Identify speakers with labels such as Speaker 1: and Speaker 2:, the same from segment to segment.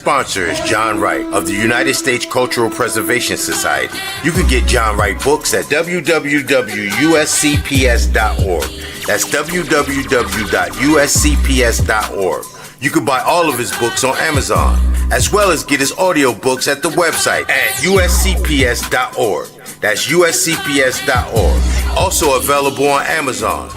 Speaker 1: Sponsor is John Wright of the United States Cultural Preservation Society. You can get John Wright books at www.uscps.org. That's www.uscps.org. You can buy all of his books on Amazon, as well as get his audio books at the website at uscps.org. That's uscps.org. Also available on Amazon.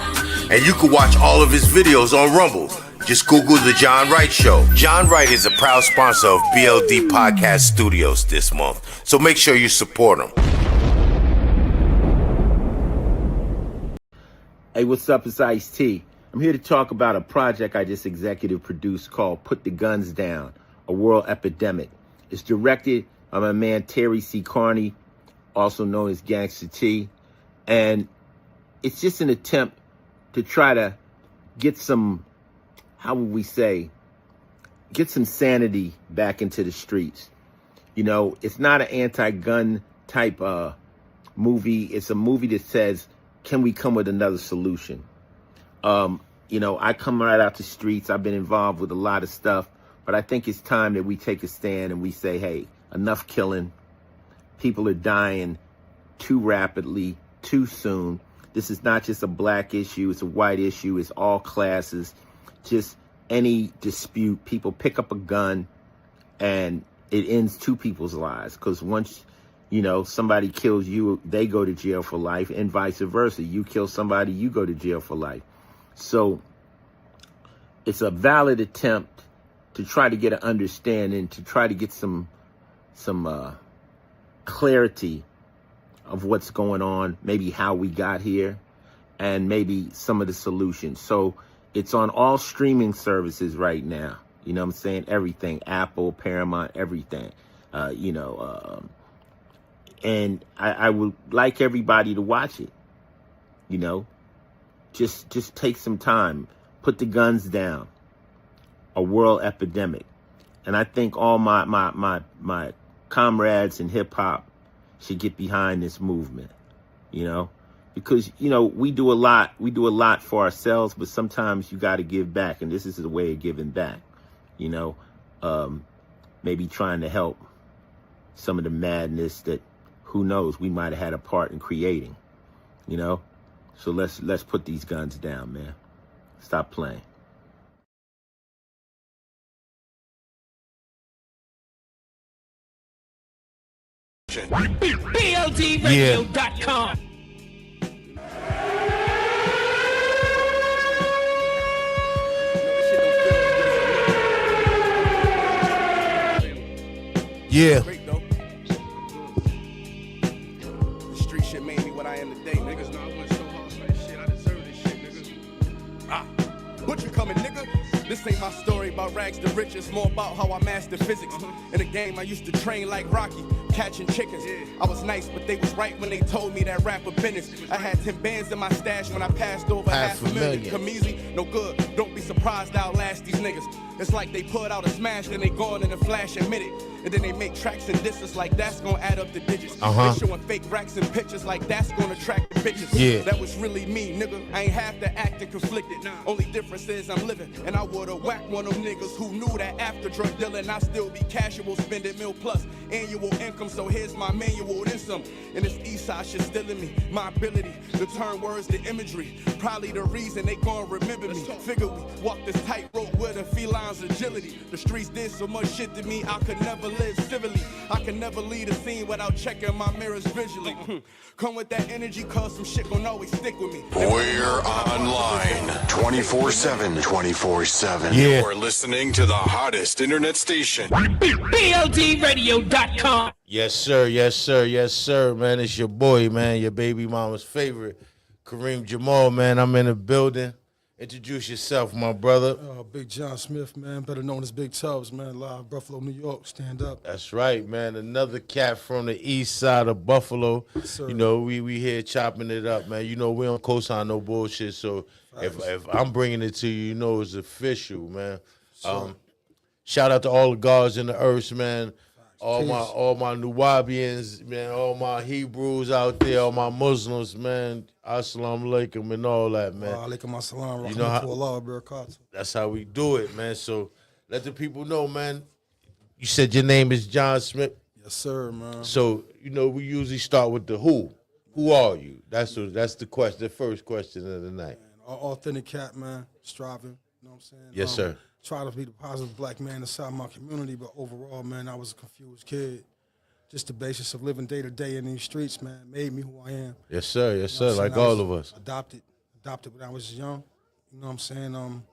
Speaker 1: And you can watch all of his videos on Rumble. Just Google The John Wright Show. John Wright is a proud sponsor of BLD Podcast Studios this month, so make sure you support him.
Speaker 2: Hey, what's up? It's Ice-T. I'm here to talk about a project I just executive produced called Put the Guns Down, A World Epidemic. It's directed by my man Terry C. Carney, also known as Gangsta T. And it's just an attempt to try to get some, how would we say, get some sanity back into the streets. You know, it's not an anti-gun type movie. It's a movie that says, can we come with another solution? You know, I come right out the streets. I've been involved with a lot of stuff, but I think it's time that we take a stand and we say, hey, enough killing. People are dying too rapidly, too soon. This is not just a black issue. It's a white issue. It's all classes. Just any dispute, people pick up a gun and it ends two people's lives. Because once, you know, somebody kills you, they go to jail for life, and vice versa. You kill somebody, you go to jail for life. So it's a valid attempt to try to get an understanding, to try to get some clarity of what's going on, maybe how we got here, and maybe some of the solutions. So it's on all streaming services right now. You know what I'm saying? Everything, Apple, Paramount, everything. And I would like everybody to watch it. You know, just take some time. Put the guns down. A world epidemic. And I think all my comrades in hip hop should get behind this movement. You know, because, you know, we do a lot for ourselves, but sometimes you got to give back, and this is a way of giving back. You know, maybe trying to help some of the madness that, who knows, we might have had a part in creating. You know, so let's put these guns down, man. Stop playing.
Speaker 3: BLDradio.com.
Speaker 4: Yeah.
Speaker 5: The street shit made me what I am today. Niggas know I went so hard for this shit. I deserve this shit, niggas. What you coming, nigga? This ain't my story about rags to riches. More about how I mastered physics. In the game, I used to train like Rocky, catching chickens. I was nice, but they was right when they told me that rapper business. I had 10 bands in my stash when I passed over half a million. Come easy, no good. Don't be surprised I'll last these niggas. It's like they put out a smash, then they gone in a flash and admit it. And then they make tracks and disses like that's gonna add up the digits. They showing fake racks and pictures like that's gonna attract the bitches.
Speaker 4: Yeah.
Speaker 5: That was really me, nigga. I ain't have to act and conflicted. Only difference is I'm living, and I would've whacked one of them niggas who knew that after drug dealing I still be casual, spending mil plus annual income. So here's my manual, then some. And this east side shit still in me. My ability to turn words to imagery. Probably the reason they gon' remember me. Figure we walk this tightrope with a feline's agility. The streets did so much shit to me I could never live civilly. I can never lead a scene without checking my mirrors visually. Come with that energy, cause some shit gon' always stick with me.
Speaker 6: We're online 24/7, 24/7.
Speaker 4: Yeah.
Speaker 6: You're listening to the hottest internet station.
Speaker 3: BLDradio.com.
Speaker 4: Yes, sir. Yes, sir. Yes, sir, man. It's your boy, man. Your baby mama's favorite, Karim Jamal, man. I'm in the building. Introduce yourself, my brother.
Speaker 7: Big John Smith, man, better known as Big Tubbs, man, live Buffalo, New York, stand up.
Speaker 4: That's right, man. Another cat from the east side of Buffalo.
Speaker 7: Yes, sir.
Speaker 4: You know, we here chopping it up, man. You know, we don't co-sign no bullshit, so if I'm bringing it to you, you know it's official, man. Shout out to all the gods in the earth, man. All my Nuwabians, man, all my Hebrews out there, all my Muslims, man. Assalamu alaikum and all that, man.
Speaker 7: Alaikum assalam,
Speaker 4: You know how, that's how we do it, man. So let the people know, man. you said your name is John Smith.
Speaker 7: Yes, sir, man.
Speaker 4: So we usually start with the who. Who are you? That's the question. The first question of the night.
Speaker 7: Authentic cat, man. Striving. You know what I'm saying?
Speaker 4: Yes, sir.
Speaker 7: Try to be the positive black man inside my community, but overall, man, I was a confused kid. Just the basis of living day to day in these streets, man, made me who I am.
Speaker 4: Yes, sir. Yes, sir.
Speaker 7: You know what I'm
Speaker 4: Like
Speaker 7: saying?
Speaker 4: all of us.
Speaker 7: Adopted when I was young. You know what I'm saying?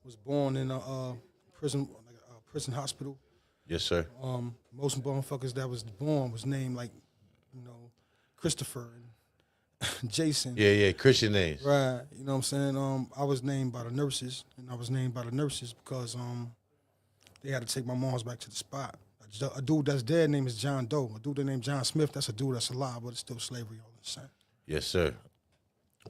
Speaker 7: Was born in a prison hospital.
Speaker 4: Yes, sir.
Speaker 7: Most motherfuckers that was born was named like, Christopher and Jason.
Speaker 4: Yeah, Christian names.
Speaker 7: Right. You know what I'm saying? I was named by the nurses, and I was named by the nurses because they had to take my mom's back to the spot. A dude that's dead name is John Doe. A dude that named John Smith, that's a dude that's alive, but it's still slavery all the same.
Speaker 4: Yes, sir.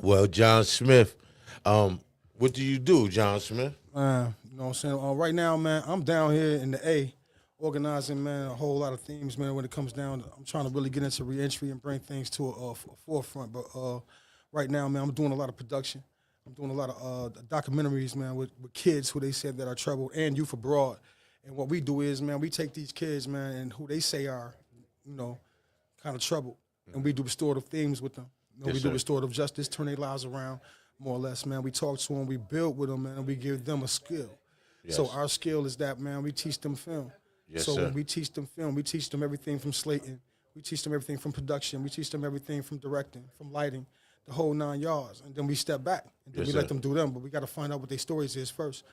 Speaker 4: Well, John Smith, what do you do, John Smith?
Speaker 7: You know what I'm saying? Right now, man, I'm down here in the A, organizing, man, a whole lot of themes, man, when it comes down. I'm trying to really get into reentry and bring things to a forefront. But right now, man, I'm doing a lot of production. I'm doing a lot of documentaries, man, with kids who they said that are troubled and youth abroad. And what we do is, man, we take these kids, man, and who they say are, kind of troubled, and we do restorative themes with them. We do restorative justice, turn their lives around, more or less, man. We talk to them, we build with them, man, and we give them a skill. Yes. So our skill is that, man, we teach them film.
Speaker 4: Yes,
Speaker 7: so
Speaker 4: sir.
Speaker 7: when we teach them film, we teach them everything from slating, we teach them everything from production, we teach them everything from directing, from lighting, the whole 9 yards. And then we step back, and then we let them do them, but we got to find out what their stories is first.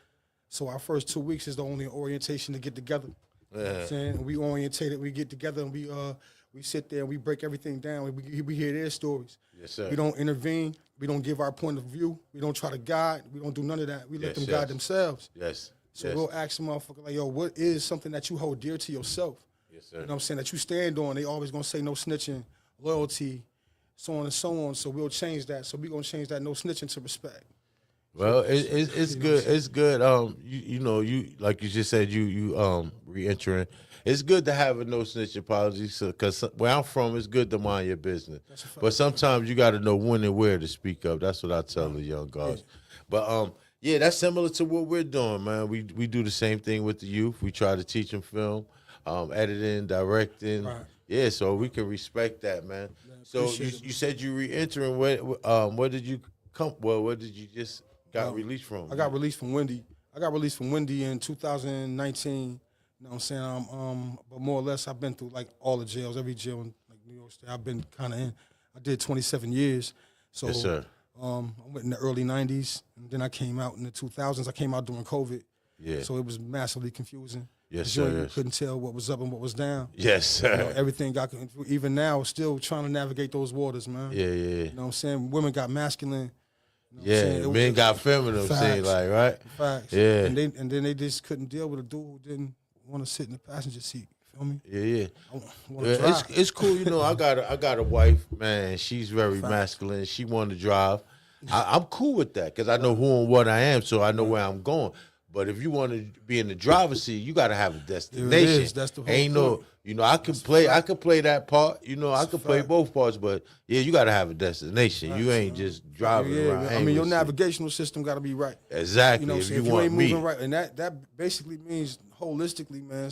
Speaker 7: So our first 2 weeks is the only orientation to get together. You know what I'm saying? We orientated, we get together, and we sit there and we break everything down. We hear their stories.
Speaker 4: Yes, sir.
Speaker 7: We don't intervene. We don't give our point of view. We don't try to guide. We don't do none of that. We let them guide themselves.
Speaker 4: Yes.
Speaker 7: So we'll ask the motherfucker, like, yo, what is something that you hold dear to yourself?
Speaker 4: Yes, sir.
Speaker 7: You know what I'm saying? That you stand on. They always going to say no snitching, loyalty, so on and so on. So we'll change that. So we're going to change that no snitching to respect.
Speaker 4: Well, it's good. It's good. You like you just said, you re-entering. It's good to have a no snitching policy, because where I'm from, it's good to mind your business. But sometimes you got to know when and where to speak up. That's what I tell the young guys. But that's similar to what we're doing, man. We do the same thing with the youth. We try to teach them film, editing, directing. Right. Yeah, so we can respect that, man. So you said you re-entering. Where did you come? Well, where did you just got released from?
Speaker 7: I got released from Wendy. In 2019. You know what I'm saying? But more or less, I've been through like all the jails, every jail in like New York State. I've been kind of in. I did 27 years. So
Speaker 4: yes, sir.
Speaker 7: I went in the early 90s, and then I came out in the 2000s. I came out during COVID. Yeah. So it was massively confusing.
Speaker 4: Yes, sir.
Speaker 7: You couldn't tell what was up and what was down.
Speaker 4: Yes, sir.
Speaker 7: Everything got, even now, still trying to navigate those waters, man.
Speaker 4: Yeah.
Speaker 7: You know what I'm saying? Women got masculine.
Speaker 4: You know men got feminine, seem like, right?
Speaker 7: Facts.
Speaker 4: Yeah.
Speaker 7: And then they just couldn't deal with a dude who didn't want to sit in the passenger seat. You feel me?
Speaker 4: Yeah. It's cool. I got a wife, man. She's very masculine. She want to drive. I'm cool with that because I know who and what I am, so I know where I'm going. But if you want to be in the driver's seat, you got to have a destination.
Speaker 7: That's the whole
Speaker 4: Ain't
Speaker 7: point.
Speaker 4: I can play that part. I can play both parts, but you got to have a destination. You ain't just driving around.
Speaker 7: I mean, your navigational system got to be right.
Speaker 4: Exactly.
Speaker 7: You know what I'm saying? If you ain't moving right, and that basically means holistically, man.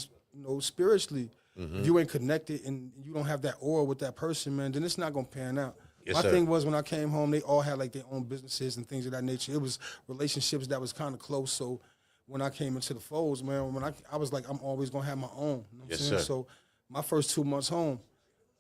Speaker 7: Spiritually, if you ain't connected and you don't have that aura with that person, man, then it's not gonna pan out. My thing was when I came home, they all had like their own businesses and things of that nature. It was relationships that was kind of close. So when I came into the folds, man, when I was like, I'm always gonna have my own. You know what I'm saying?
Speaker 4: Sir.
Speaker 7: So my first 2 months home,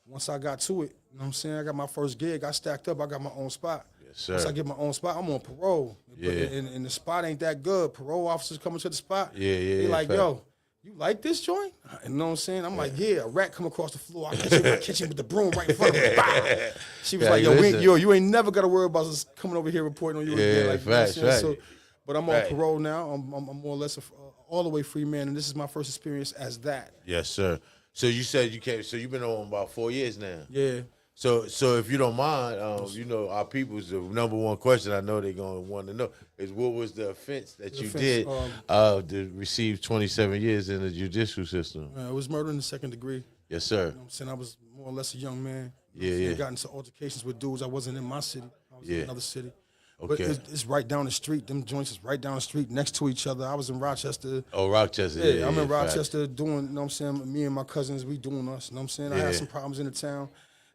Speaker 7: once I got to it, you know what I'm saying? I got my first gig, I stacked up, I got my own spot.
Speaker 4: Yes, sir.
Speaker 7: Once I get my own spot, I'm on parole.
Speaker 4: Yeah.
Speaker 7: And the spot ain't that good. Parole officers coming to the spot.
Speaker 4: They
Speaker 7: like, yo, you like this joint? You know what I'm saying? I'm like, yeah, a rat come across the floor. I catch him with the broom right in front of him. Bow. She was like, yo, you ain't never got to worry about us coming over here reporting on you again. Like,
Speaker 4: facts, right.
Speaker 7: So, but I'm on parole now. I'm more or less all the way free man, and this is my first experience as that.
Speaker 4: Yes, sir. So you said you came. So you've been on about 4 years now.
Speaker 7: Yeah.
Speaker 4: So if you don't mind, our people's the number one question I know they're gonna want to know is what was the offense that you did to receive 27 years in the judicial system?
Speaker 7: It was murder in the second degree.
Speaker 4: Yes, sir.
Speaker 7: You know what I'm saying? I was more or less a young man.
Speaker 4: I
Speaker 7: got into altercations with dudes. I wasn't in my city. I was in another city. But
Speaker 4: Okay.
Speaker 7: it's right down the street. Them joints is right down the street next to each other. I was in Rochester.
Speaker 4: Oh, Rochester.
Speaker 7: Yeah, I'm in
Speaker 4: facts.
Speaker 7: Rochester doing, you know what I'm saying? Me and my cousins, we doing us, you know what I'm saying? I had some problems in the town.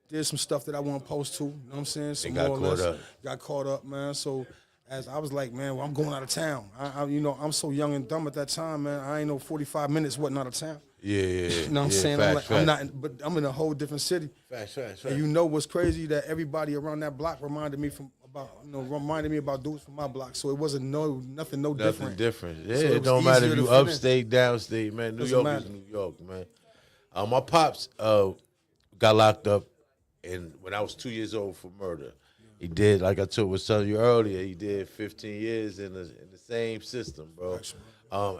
Speaker 7: Did some stuff that I wasn't supposed to, you know what I'm saying? Some
Speaker 4: got
Speaker 7: more or
Speaker 4: caught
Speaker 7: less.
Speaker 4: up.
Speaker 7: Got caught up, man. So as I was like, man, well, I'm going out of town. You know, I'm so young and dumb at that time, man. I ain't know 45 minutes wasn't out of town.
Speaker 4: Yeah.
Speaker 7: You know what I'm saying? I'm not, but I'm in a whole different city.
Speaker 4: Facts.
Speaker 7: And you know what's crazy? That everybody around that block reminded me about dudes from my block. So it wasn't nothing
Speaker 4: Nothing
Speaker 7: different.
Speaker 4: different. Yeah,
Speaker 7: So
Speaker 4: it
Speaker 7: was
Speaker 4: don't matter
Speaker 7: easier
Speaker 4: if
Speaker 7: to
Speaker 4: you
Speaker 7: fit in.
Speaker 4: upstate, downstate, man. New
Speaker 7: Doesn't
Speaker 4: York
Speaker 7: matter.
Speaker 4: is New York, man. My pops got locked up when I was 2 years old for murder. He did, like I was telling you earlier, he did 15 years in the same system, bro.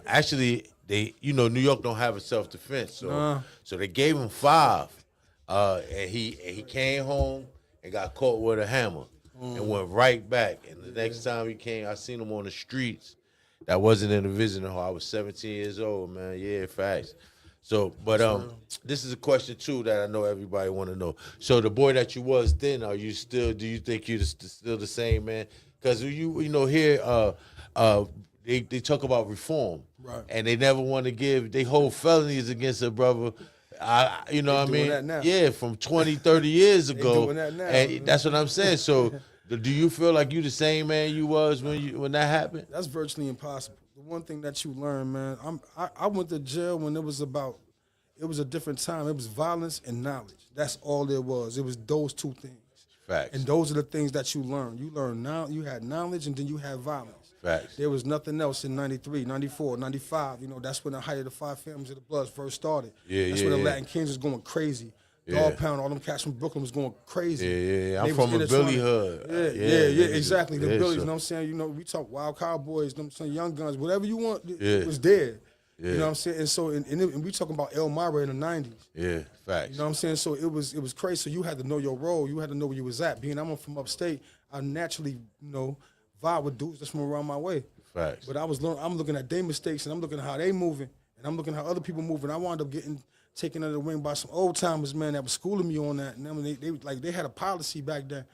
Speaker 4: Actually, New York don't have a self-defense, so they gave him 5, and he came home and got caught with a hammer and went right back. And the next time he came, I seen him on the streets. That wasn't in the visiting hall. I was 17 years old, man. Yeah, facts. So, but this is a question too that I know everybody want to know. So, the boy that you was then, do you think you're still the same, man? Because here they talk about reform,
Speaker 7: Right.
Speaker 4: and they never want to they hold felonies against a brother. You know what I mean?
Speaker 7: that now.
Speaker 4: Yeah, from 20, 30 years ago.
Speaker 7: doing that now.
Speaker 4: And that's what I'm saying. So, do you feel like you the same man you was when that happened?
Speaker 7: That's virtually impossible. The one thing that you learn, man, I went to jail when it was a different time. It was violence and knowledge. That's all there was. It was those two things.
Speaker 4: Facts.
Speaker 7: And those are the things that you learn. You learn now, you had knowledge and then you had violence.
Speaker 4: Facts.
Speaker 7: There was nothing else in 93, 94, 95. That's when the height of the 5 Families of the Bloods first started. That's when the Latin Kings was going crazy. Dog Pound, all them cats from Brooklyn was going crazy.
Speaker 4: Yeah. I'm
Speaker 7: They
Speaker 4: from
Speaker 7: was
Speaker 4: a Billy hood.
Speaker 7: Yeah, exactly. The Billies,
Speaker 4: so-
Speaker 7: you know what I'm saying? We talk Wild Cowboys, some Young Guns, whatever you want, it was there. You know what I'm saying? And so, and we talking about Elmira in the 90s.
Speaker 4: Yeah, facts.
Speaker 7: You know what I'm saying? So it was crazy. So you had to know your role. You had to know where you was at. Being I'm from upstate, I naturally, vibe with dudes that's from around my way.
Speaker 4: Facts.
Speaker 7: But I'm looking at their mistakes, and I'm looking at how they moving, and I'm looking at how other people moving. I wound up getting taken under the wing by some old timers, man, that was schooling me on that. And I mean, they had a policy back then.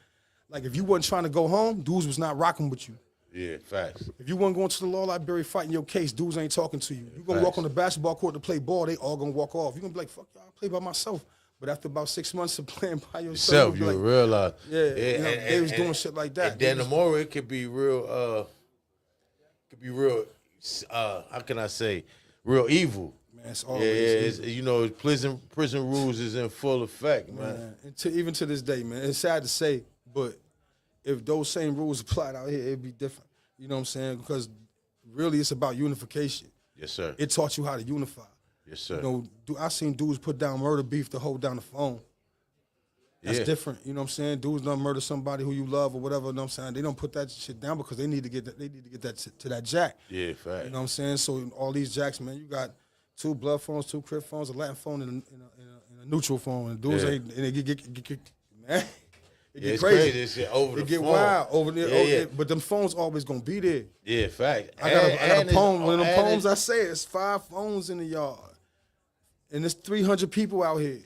Speaker 7: Like, if you wasn't trying to go home, dudes was not rocking with you.
Speaker 4: Yeah, facts.
Speaker 7: If you weren't going to the law library fighting your case, dudes ain't talking to you. You gonna walk on the basketball court to play ball, they all gonna walk off. You gonna be like, fuck y'all, I play by myself. But after about 6 months of playing by yourself,
Speaker 4: You
Speaker 7: like,
Speaker 4: realize.
Speaker 7: yeah, they was doing shit like that.
Speaker 4: And then the more it could be real, how can I say, real evil.
Speaker 7: Man, it's always
Speaker 4: It's, prison rules is in full effect, man.
Speaker 7: And even to this day, man, it's sad to say, but if those same rules applied out here, it'd be different. You know what I'm saying? Because really, it's about unification.
Speaker 4: Yes, sir.
Speaker 7: It taught you how to unify.
Speaker 4: Yes, sir.
Speaker 7: I seen dudes put down murder beef to hold down the phone. That's different. You know what I'm saying? Dudes don't murder somebody who you love or whatever. You know what I'm saying? They don't put that shit down because they need to get that to that jack.
Speaker 4: Yeah, fact.
Speaker 7: You know what I'm saying? So in all these jacks, man, you got 2 blood phones, 2 crib phones, a Latin phone, and a neutral phone. And dudes ain't, and it get man. It get
Speaker 4: it's
Speaker 7: crazy.
Speaker 4: This shit over the
Speaker 7: It get
Speaker 4: phone.
Speaker 7: wild over there.
Speaker 4: Yeah.
Speaker 7: But them phones always gonna be there.
Speaker 4: Yeah, fact.
Speaker 7: I got a poem. One of them
Speaker 4: and
Speaker 7: poems I say it's 5 phones in the yard, and there's 300 people out here.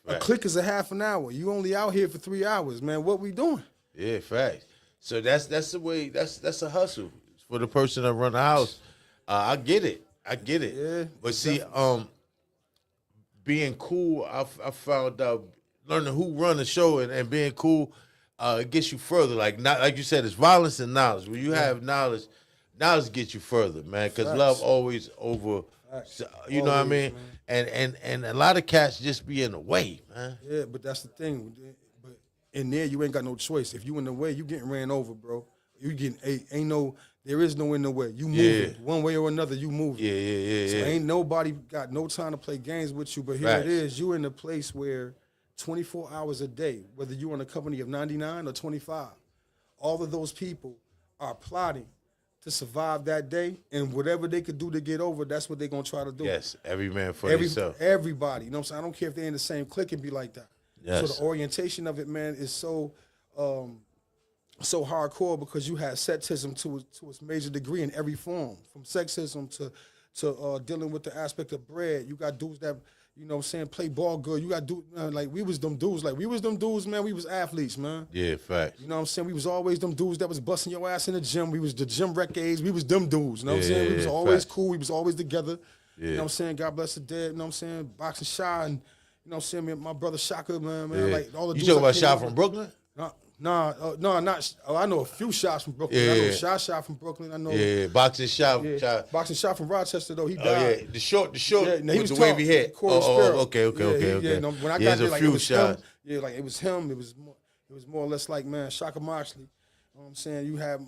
Speaker 4: Right.
Speaker 7: A click is a half an hour. You only out here for 3 hours, man. What we doing?
Speaker 4: Yeah, fact. So that's the way. That's a hustle for the person that run the house. I get it.
Speaker 7: Yeah,
Speaker 4: but see, being cool, I found out learning who run the show and being cool, it gets you further. Like you said, it's violence and knowledge. When you have knowledge gets you further, man. Because love always over. You know what I mean? And a lot of cats just be in the way, man.
Speaker 7: Yeah, but that's the thing. But in there, you ain't got no choice. If you in the way, you getting ran over, bro. You getting there is no in the way. You moving one way or another. You moving.
Speaker 4: Yeah.
Speaker 7: So ain't nobody got no time to play games with you. But here it is. You in a place where 24 hours a day, whether you're in a company of 99 or 25, all of those people are plotting to survive that day, and whatever they could do to get over, that's what they're gonna try to do.
Speaker 4: Yes, every man for himself.
Speaker 7: Everybody, you know what I'm saying? I don't care if they're in the same clique and be like that.
Speaker 4: Yes.
Speaker 7: So the orientation of it, man, is so hardcore because you had sexism to its major degree in every form, from sexism to dealing with the aspect of bread. You got dudes that, you know what I'm saying, play ball good. You got dudes, like we was them dudes. Like we was them dudes, man. We was athletes, man.
Speaker 4: Yeah, facts.
Speaker 7: You know what I'm saying? We was always them dudes that was busting your ass in the gym. We was the gym wreck age. We was them dudes. You know what I'm saying? We was always cool. We was always together.
Speaker 4: Yeah.
Speaker 7: You know what I'm saying? God bless the dead. You know what I'm saying? Boxing Shy and, you know what I'm saying? My brother Shaka, man. Like all the
Speaker 4: you
Speaker 7: dudes.
Speaker 4: talking about Shy from Brooklyn?
Speaker 7: Nah, not. Oh, I know a few shots from Brooklyn.
Speaker 4: Yeah.
Speaker 7: I know Shy from Brooklyn. I know.
Speaker 4: Yeah, Boxing Shop.
Speaker 7: Yeah. Boxing Shot from Rochester though. He died.
Speaker 4: Oh yeah, the short
Speaker 7: Yeah, no, he
Speaker 4: with
Speaker 7: was
Speaker 4: the wavy
Speaker 7: tall.
Speaker 4: head.
Speaker 7: Corey Sparrow.
Speaker 4: Okay.
Speaker 7: Yeah, no, when I got there, like it was him. Yeah, like it was him. It was more or less like, man, Shaka Moxley. You know what I'm saying? You have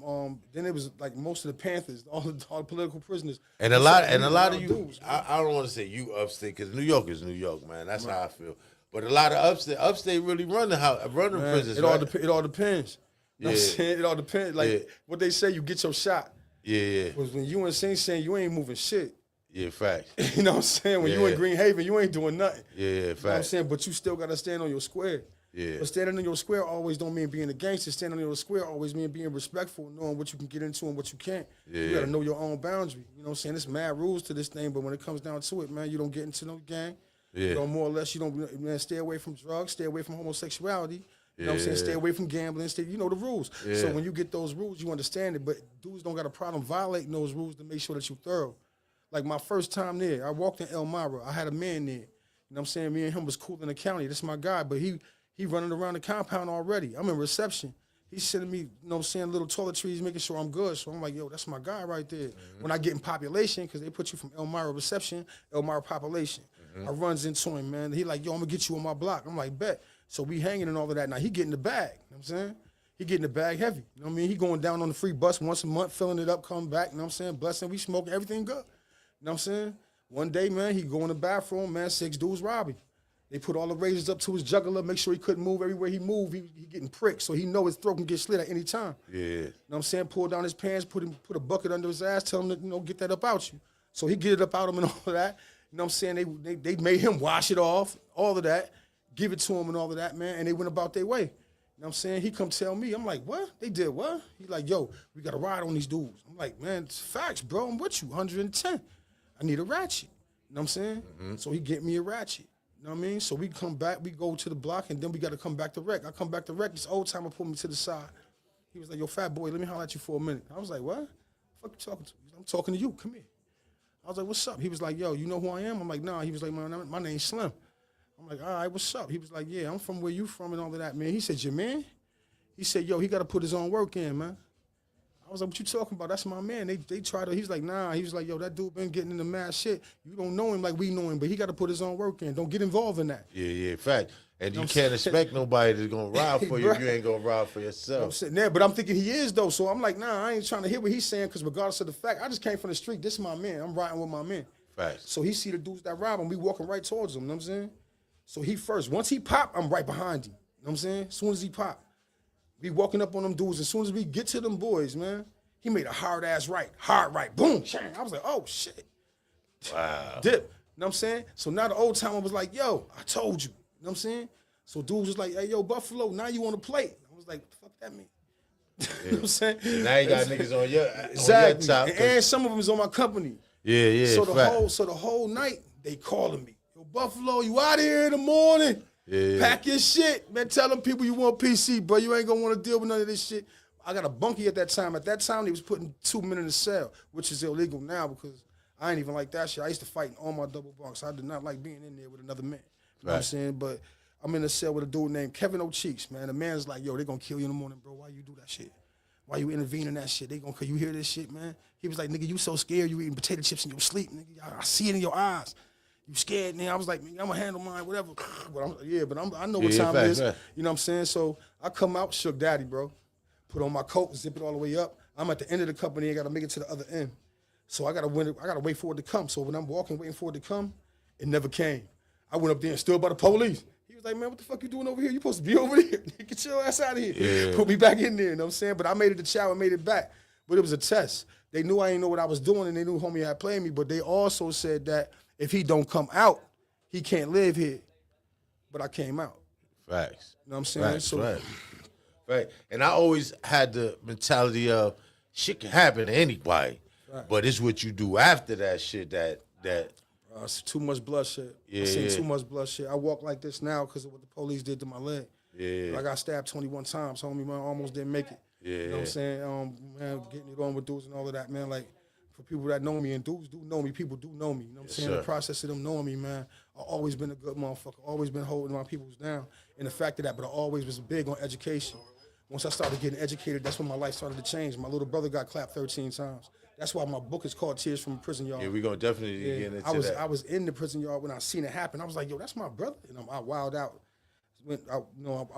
Speaker 7: then it was like most of the Panthers, all the political prisoners.
Speaker 4: And a lot of you,
Speaker 7: dudes,
Speaker 4: I don't want to say you upstate, because New York is New York, man. That's how I feel. But a lot of upstate really run the prisons.
Speaker 7: It all depends. You know what I'm saying? It all depends. Like what they say, you get your shot.
Speaker 4: Yeah.
Speaker 7: Was when you in Sing Sing, you ain't moving shit.
Speaker 4: Yeah, facts.
Speaker 7: You know what I'm saying? When you in Green Haven, you ain't doing nothing.
Speaker 4: Yeah, facts.
Speaker 7: You know what I'm saying? But you still got to stand on your square.
Speaker 4: Yeah.
Speaker 7: But standing on your square always don't mean being a gangster. Standing on your square always mean being respectful, knowing what you can get into and what you can't.
Speaker 4: Yeah.
Speaker 7: You got to know your own boundary. You know what I'm saying? There's mad rules to this thing, but when it comes down to it, man, you don't get into no gang.
Speaker 4: Yeah.
Speaker 7: You know, more or less, you don't, man, stay away from drugs, stay away from homosexuality. You know what I'm saying? Stay away from gambling. You know the rules.
Speaker 4: Yeah.
Speaker 7: So when you get those rules, you understand it. But dudes don't got a problem violating those rules to make sure that you're thorough. Like my first time there, I walked in Elmira. I had a man there. You know what I'm saying? Me and him was cool in the county. This is my guy. But he running around the compound already. I'm in reception. He's sending me, you know what I'm saying, little toiletries, making sure I'm good. So I'm like, yo, that's my guy right there. Mm-hmm. When I get in population, because they put you from Elmira reception, Elmira population. I runs into him, man. He like, yo, I'm going to get you on my block. I'm like, bet. So we hanging and all of that. Now, he getting the bag. You know what I'm saying? He getting the bag heavy. You know what I mean? He going down on the free bus once a month, filling it up, coming back. You know what I'm saying? Blessing, we smoking, everything good. You know what I'm saying? One day, man, he go in the bathroom, man, 6 dudes rob him. They put all the razors up to his jugular, make sure he couldn't move. Everywhere he moved, he getting pricked, so he know his throat can get slit at any time. Yeah. You know what I'm saying? Pull down his pants, put a bucket under his ass, tell him to, you know, get that up out you. So he get it up out him and all of that. You know what I'm saying? They made him wash it off, all of that, give it to him and all of that, man, and they went about their way. You know what I'm saying? He come tell me, I'm like, what? They did what? He like, yo, we got to ride on these dudes. I'm like, man, it's facts, bro. I'm with you, 110. I need a ratchet. You know what I'm saying? Mm-hmm. So he get me a ratchet. You know what I mean? So we come back, we go to the block, and then we got to come back to rec. I come back to rec. This old timer pulled me to the side. He was like, yo, fat boy, let me holler at you for a minute. I was like, what? What the fuck you talking to? I'm talking to you. Come here. I was like, what's up? He was like, yo, you know who I am? I'm like, nah. He was like, my name's Slim. I'm like, all right, what's up? He was like, yeah, I'm from where you from and all of that, man. He said, your man? He said, yo, he got to put his own work in, man. I was like, what you talking about? That's my man. They tried to, he's like, nah. He was like, yo, that dude been getting into mad shit. You don't know him like we know him, but he got to put his own work in. Don't get involved in that.
Speaker 4: Yeah, fact. And you can't expect nobody that's going to rob for you if you ain't going to rob for yourself.
Speaker 7: I'm sitting there, but I'm thinking he is, though. So I'm like, nah, I ain't trying to hear what he's saying, because regardless of the fact, I just came from the street. This is my man. I'm riding with my man.
Speaker 4: Facts.
Speaker 7: So he see the dudes that rob him. We walking right towards him. You know what I'm saying? So he first. Once he pop, I'm right behind him. You know what I'm saying? As soon as he pop, we walking up on them dudes. As soon as we get to them boys, man, he made a hard right, boom, shang. I was like, oh, shit.
Speaker 4: Wow.
Speaker 7: Dip. You know what I'm saying? So now the old timer was like, yo, I told you. You know what I'm saying? So dudes was like, hey, yo, Buffalo, now you on the plate. I was like, what the fuck that mean?
Speaker 4: Yeah.
Speaker 7: You know what I'm saying?
Speaker 4: Now you got niggas on your,
Speaker 7: exactly.
Speaker 4: on your top.
Speaker 7: And some of them is on my company.
Speaker 4: Yeah.
Speaker 7: So the whole night, they calling me. Yo, Buffalo, you out of here in the morning.
Speaker 4: Yeah.
Speaker 7: Pack your shit. Man, tell them people you want PC, bro. You ain't gonna want to deal with none of this shit. I got a bunkie at that time. At that time, they was putting 2 men in the cell, which is illegal now because I ain't even like that shit. I used to fight in all my double bunks. I did not like being in there with another man. You know what I'm saying? But I'm in a cell with a dude named Kevin O'Cheeks, man. The man's like, yo, they gonna kill you in the morning, bro. Why you do that shit? Why you intervene in that shit? They gonna kill you. Hear this shit, man? He was like, nigga, you so scared you eating potato chips in your sleep, nigga. I see it in your eyes. You scared, nigga. I was like, I'm gonna handle mine, whatever. But I know what time it is. Right. You know what I'm saying? So I come out, shook daddy, bro. Put on my coat, zip it all the way up. I'm at the end of the company. I gotta make it to the other end. So I gotta wait for it to come. So when I'm walking, waiting for it to come, it never came. I went up there and stood by the police. He was like, man, what the fuck you doing over here? You supposed to be over there. Get your ass out of here. Yeah. Put me back in there, you know what I'm saying? But I made it to chow and made it back. But it was a test. They knew I didn't know what I was doing, and they knew homie had played me, but they also said that if he don't come out, he can't live here. But I came out.
Speaker 4: Facts.
Speaker 7: You know what I'm saying?
Speaker 4: Facts, so, right. And I always had the mentality of shit can happen to anybody. But it's what you do after that shit that
Speaker 7: It's too much bloodshed.
Speaker 4: Yeah,
Speaker 7: I seen
Speaker 4: yeah.
Speaker 7: too much bloodshed. I walk like this now because of what the police did to my leg.
Speaker 4: Yeah.
Speaker 7: I got stabbed 21 times, homie, man. I almost didn't make it.
Speaker 4: Yeah.
Speaker 7: You know what I'm saying? Man, getting it on with dudes and all of that, man. Like, for people that know me, and dudes do know me, people do know me. You know what I'm saying?
Speaker 4: sir.
Speaker 7: The process of them knowing me, man, I've always been a good motherfucker. Always been holding my peoples down. And the fact of that, but I always was big on education. Once I started getting educated, that's when my life started to change. My little brother got clapped 13 times. That's why my book is called Tears from a Prison Yard.
Speaker 4: Yeah, we're gonna definitely get into that.
Speaker 7: I was in the prison yard when I seen it happen. I was like, yo, that's my brother. And I wild out. I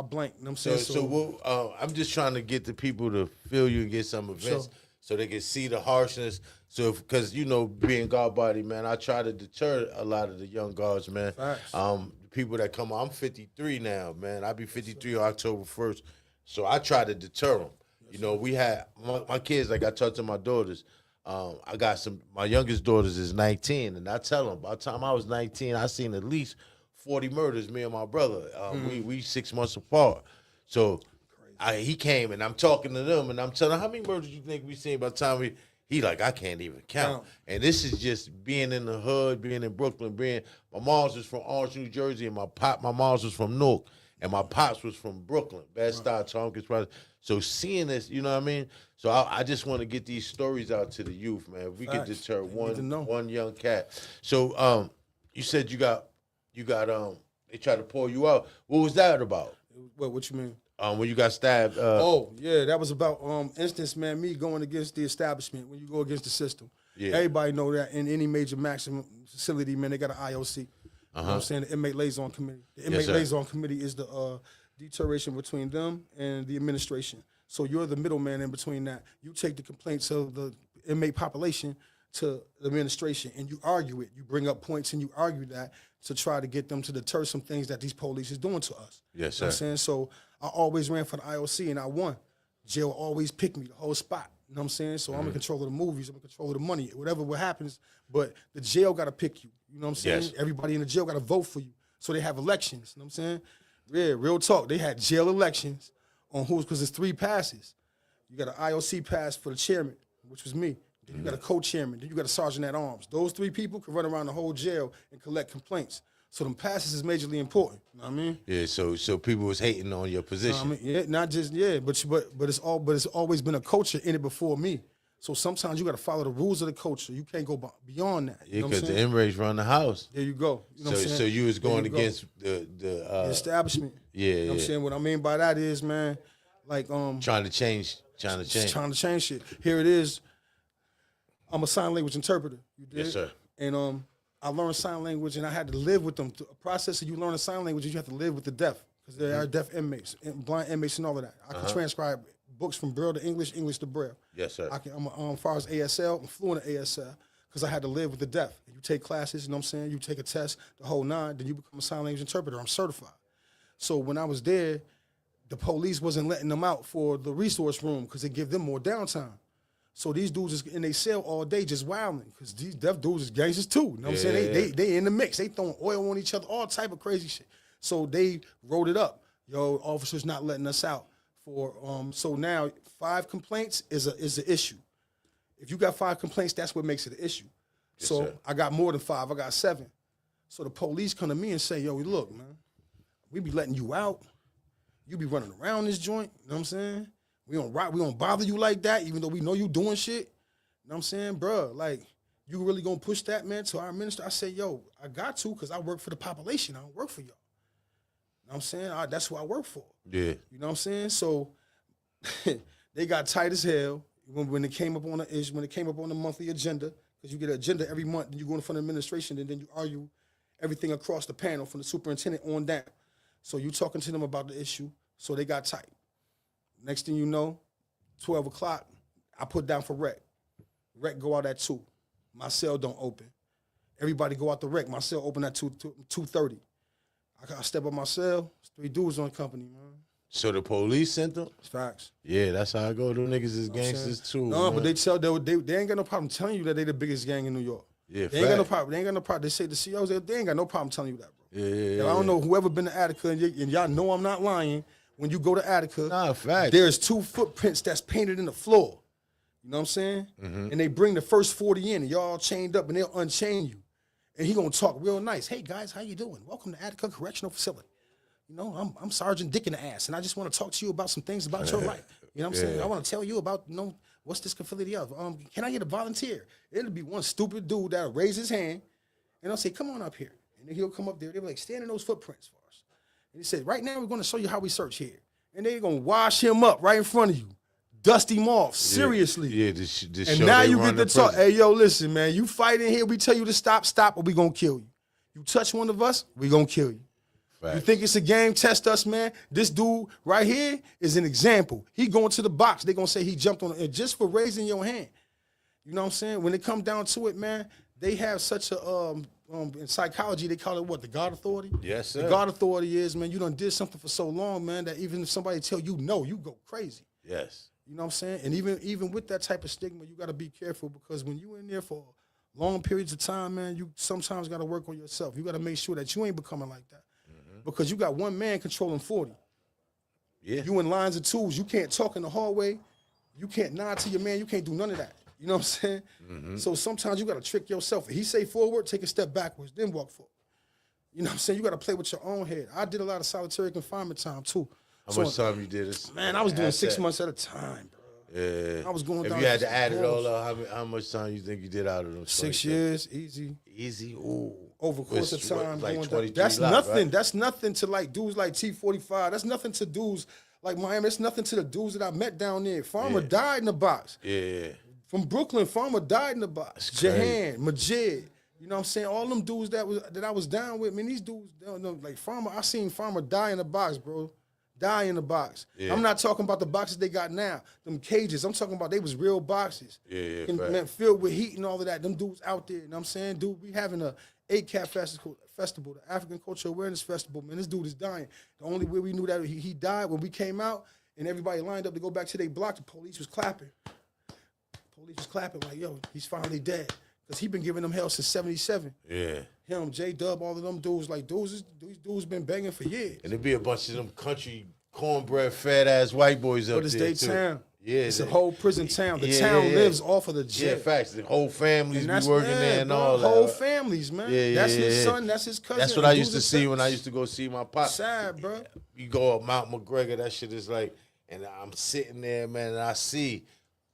Speaker 7: blanked. You know what I'm saying?
Speaker 4: So I'm just trying to get the people to feel you and get some events so they can see the harshness. So, because, you know, being God body, man, I try to deter a lot of the young guards, man.
Speaker 7: Facts.
Speaker 4: People that come on, I'm 53 now, man. I'll be 53 on October 1st. So I try to deter them. You know, we had my kids, like I talked to my daughters. I got my youngest daughters is 19, and I tell them, by the time I was 19, I seen at least 40 murders, me and my brother. We 6 months apart. So he came, and I'm talking to them, and I'm telling them, how many murders you think we seen by the time he like, I can't even count. And this is just being in the hood, being in Brooklyn, my mom's was from Orange, New Jersey, and my mom's was from Newark, and my pops was from Brooklyn, Bed-Stuy, Tompkins. So seeing this, you know what I mean? So I just want to get these stories out to the youth, man. If we could deter one young cat. So you said you got they tried to pull you out. What was that about?
Speaker 7: What you mean?
Speaker 4: When you got stabbed.
Speaker 7: That was about instance, man, me going against the establishment when you go against the system.
Speaker 4: Yeah.
Speaker 7: Everybody know that in any major maximum facility, man, they got an IOC. You know what I'm saying? The Inmate Liaison Committee. The Inmate Liaison Committee is the deterration between them and the administration. So you're the middleman in between that. You take the complaints of the inmate population to the administration and you argue it. You bring up points and you argue that to try to get them to deter some things that these police is doing to us.
Speaker 4: Yes, sir.
Speaker 7: You know what I'm saying? So I always ran for the IOC and I won. Jail always picked me, the whole spot. You know what I'm saying? So I'm in control of the movies, I'm in control of the money, whatever what happens. But the jail got to pick you. You know what I'm saying?
Speaker 4: Yes.
Speaker 7: Everybody in the jail got to vote for you. So they have elections. You know what I'm saying? Yeah, real talk. They had jail elections on because it's 3 passes. You got an IOC pass for the chairman, which was me. Then you got a co-chairman. Then you got a sergeant at arms. Those 3 people can run around the whole jail and collect complaints. So them passes is majorly important. You know what I mean?
Speaker 4: Yeah. So people was hating on your position.
Speaker 7: Yeah, not just but it's always been a culture in it before me. So sometimes you got to follow the rules of the culture. You can't go beyond that.
Speaker 4: Yeah, because the inmates run the house.
Speaker 7: There you go. You know what I'm saying?
Speaker 4: So you was going against the
Speaker 7: establishment.
Speaker 4: Yeah,
Speaker 7: you know what I'm saying? What I mean by that is, man, like
Speaker 4: trying to change
Speaker 7: shit. Here it is. I'm a sign language interpreter. You did?
Speaker 4: Yes, sir.
Speaker 7: And I learned sign language, and I had to live with them. A process of you learning sign language is you have to live with the deaf, because there are deaf inmates, and blind inmates, and all of that. I can transcribe books from Braille to English, English to Braille.
Speaker 4: Yes, sir.
Speaker 7: As far as ASL, I'm fluent in ASL because I had to live with the deaf. You take classes, you know what I'm saying? You take a test, the whole 9, then you become a sign language interpreter. I'm certified. So when I was there, the police wasn't letting them out for the resource room because it give them more downtime. So these dudes is in their cell all day just wilding because these deaf dudes is gangsters too. You know what I'm saying? They in the mix. They throwing oil on each other, all type of crazy shit. So they wrote it up. Yo, officers not letting us out. So now 5 complaints is an issue. If you got 5 complaints, that's what makes it an issue.
Speaker 4: Yes,
Speaker 7: so
Speaker 4: sir.
Speaker 7: I got more than 5. I got 7. So the police come to me and say, yo, look, man, we be letting you out. You be running around this joint. You know what I'm saying? We don't bother you like that, even though we know you doing shit. You know what I'm saying? Bruh, like, you really gonna push that, man, to our minister? I say, yo, I got to, because I work for the population. I don't work for y'all. You know what I'm saying? That's who I work for.
Speaker 4: Yeah.
Speaker 7: You know what I'm saying? So they got tight as hell when it came up on the issue, when it came up on the monthly agenda, because you get an agenda every month, and you go in front of the administration, and then you argue everything across the panel from the superintendent on down. So you talking to them about the issue, so they got tight. Next thing you know, 12 o'clock, I put down for rec. Rec go out at 2. My cell don't open. Everybody go out the rec. My cell open at 2:30. I step up my cell. It's 3 dudes on company, man.
Speaker 4: So the police sent them?
Speaker 7: It's facts.
Speaker 4: Yeah, that's how I go. Them niggas is gangsters too.
Speaker 7: No,
Speaker 4: man.
Speaker 7: but they ain't got no problem telling you that they the biggest gang in New York.
Speaker 4: Yeah,
Speaker 7: they ain't got no problem. They ain't got no problem. They say the CEOs, they ain't got no problem telling you that, bro.
Speaker 4: Yeah.
Speaker 7: I don't know whoever been to Attica, and y'all know I'm not lying. When you go to Attica,
Speaker 4: Nah, fact.
Speaker 7: there's 2 footprints that's painted in the floor. You know what I'm saying? And they bring the first 40 in, and y'all chained up, and they'll unchain you. And he gonna talk real nice. Hey guys, how you doing? Welcome to Attica Correctional Facility. You know, I'm Sergeant Dick in the ass, and I just want to talk to you about some things about your life. You know what I'm saying? I want to tell you about, you know, what's this facility of? Can I get a volunteer? It'll be one stupid dude that'll raise his hand, and I'll say, come on up here. And then he'll come up there. They'll be like, stand in those footprints for us. And he said, right now we're going to show you how we search here. And they're going to wash him up right in front of you. Dust him off, seriously.
Speaker 4: Yeah, this
Speaker 7: and
Speaker 4: show
Speaker 7: now
Speaker 4: they
Speaker 7: you
Speaker 4: run
Speaker 7: get
Speaker 4: the
Speaker 7: to talk.
Speaker 4: prison.
Speaker 7: Hey, yo, listen, man. You fight in here, we tell you to stop, or we going to kill you. You touch one of us, we going to kill you.
Speaker 4: Facts.
Speaker 7: You think it's a game? Test us, man. This dude right here is an example. He going to the box. They going to say he jumped on it just for raising your hand. You know what I'm saying? When it comes down to it, man, they have such a, in psychology, they call it what? The God authority?
Speaker 4: Yes, sir.
Speaker 7: The God authority is, man, you done did something for so long, man, that even if somebody tell you no, you go crazy.
Speaker 4: Yes.
Speaker 7: You know what I'm saying? And even with that type of stigma, you got to be careful because when you in there for long periods of time, man, you sometimes got to work on yourself. You got to make sure that you ain't becoming like that. Because you got one man controlling 40.
Speaker 4: Yeah.
Speaker 7: You in lines of twos. You can't talk in the hallway. You can't nod to your man. You can't do none of that. You know what I'm saying? So sometimes you got to trick yourself. If he say forward, take a step backwards, then walk forward. You know what I'm saying? You got to play with your own head. I did a lot of solitary confinement time, too.
Speaker 4: How much time you did this?
Speaker 7: Man, I was doing 6 months at a time, bro.
Speaker 4: Yeah.
Speaker 7: I was going
Speaker 4: If
Speaker 7: down
Speaker 4: you had
Speaker 7: to
Speaker 4: to add it
Speaker 7: balls.
Speaker 4: all up, how much time you think you did out of them?
Speaker 7: 6 years, easy.
Speaker 4: Easy. Ooh.
Speaker 7: Over course of time.
Speaker 4: Like
Speaker 7: going
Speaker 4: 23
Speaker 7: down. That's
Speaker 4: lot,
Speaker 7: nothing.
Speaker 4: right?
Speaker 7: That's nothing to like dudes like T45. That's nothing to dudes like Miami. It's nothing to the dudes that I met down there. Farmer died in the box.
Speaker 4: Yeah.
Speaker 7: From Brooklyn, Farmer died in the box. Jahan, Majid. You know what I'm saying? All them dudes that I was down with, man, these dudes, like Farmer, I seen Farmer die in the box, bro. Die in the box.
Speaker 4: Yeah.
Speaker 7: I'm not talking about the boxes they got now. Them cages. I'm talking about they was real boxes.
Speaker 4: Yeah,
Speaker 7: And,
Speaker 4: fact.
Speaker 7: man, filled with heat and all of that. Them dudes out there. You know what I'm saying? Dude, we having a ACAP festival, the African Cultural Awareness Festival. Man, this dude is dying. The only way we knew that he died when we came out and everybody lined up to go back to their block, the police was clapping. Police was clapping like, yo, he's finally dead. Because he been giving them hell since 77.
Speaker 4: Yeah.
Speaker 7: Him, J-Dub, all of them dudes, like, these dudes been banging for years.
Speaker 4: And there'd be a bunch of them country cornbread fat ass white boys up
Speaker 7: But it's
Speaker 4: there
Speaker 7: their
Speaker 4: too.
Speaker 7: town.
Speaker 4: Yeah,
Speaker 7: It's a whole prison town. The
Speaker 4: Yeah,
Speaker 7: town
Speaker 4: yeah.
Speaker 7: lives off of the jail.
Speaker 4: Yeah, facts. The whole families
Speaker 7: And
Speaker 4: be working there and
Speaker 7: bro,
Speaker 4: all that.
Speaker 7: whole families, man.
Speaker 4: Yeah,
Speaker 7: That's
Speaker 4: yeah,
Speaker 7: his
Speaker 4: yeah.
Speaker 7: son. That's his cousin.
Speaker 4: That's what I
Speaker 7: And
Speaker 4: used to
Speaker 7: dudes
Speaker 4: see
Speaker 7: are
Speaker 4: when I used to go see my pop.
Speaker 7: sad, bro.
Speaker 4: You go up Mount McGregor, that shit is like, and I'm sitting there, man, and I see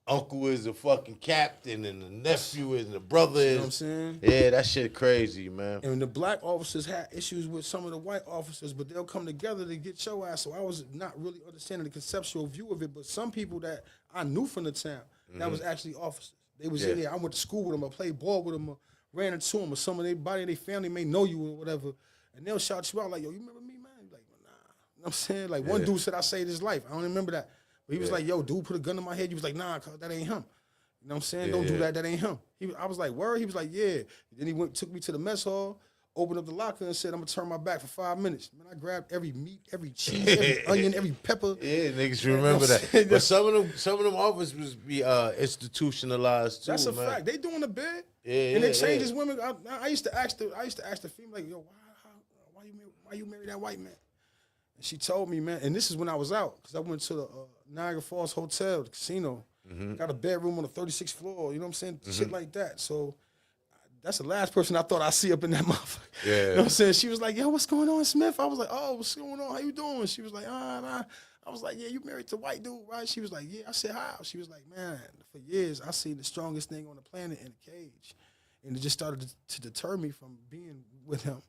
Speaker 4: uncle is the fucking captain and the nephew is and the brother is.
Speaker 7: You know what I'm saying?
Speaker 4: Yeah, that shit crazy, man.
Speaker 7: And the black officers had issues with some of the white officers, but they'll come together to get your ass. So I was not really understanding the conceptual view of it, but some people that I knew from the town, that was actually officers. They was in there. I went to school with them, I played ball with them, or ran into them, or some of their body, their family may know you or whatever, and they'll shout you out like, yo, you remember me, man? You're like, nah. You know what I'm saying? Like, one dude said I saved his life. I don't remember that. But he was like, yo, dude put a gun in my head. You was like, nah, cause that ain't him. You know what I'm saying? Don't do that. That ain't him. I was like, word? He was like, yeah. Then he took me to the mess hall, opened up the locker and said, I'm going to turn my back for 5 minutes. Man, I grabbed every meat, every cheese, every onion, every pepper.
Speaker 4: Yeah, niggas remember that. But some of them officers be institutionalized too.
Speaker 7: That's a
Speaker 4: man.
Speaker 7: fact. They doing a bid.
Speaker 4: Yeah,
Speaker 7: and it
Speaker 4: yeah,
Speaker 7: changes women. I used to ask the female, like, yo, why you marry that white man? And she told me, man, and this is when I was out, because I went to the Niagara Falls Hotel, the casino, got a bedroom on the 36th floor, you know what I'm saying? Shit like that. So that's the last person I thought I'd see up in that motherfucker.
Speaker 4: Yeah.
Speaker 7: You know what I'm saying? She was like, yo, what's going on, Smith? I was like, oh, what's going on? How you doing? She was like, nah. I was like, yeah, you married to a white dude, right? She was like, yeah. I said, how? She was like, man, for years, I seen the strongest thing on the planet in a cage. And it just started to deter me from being with him.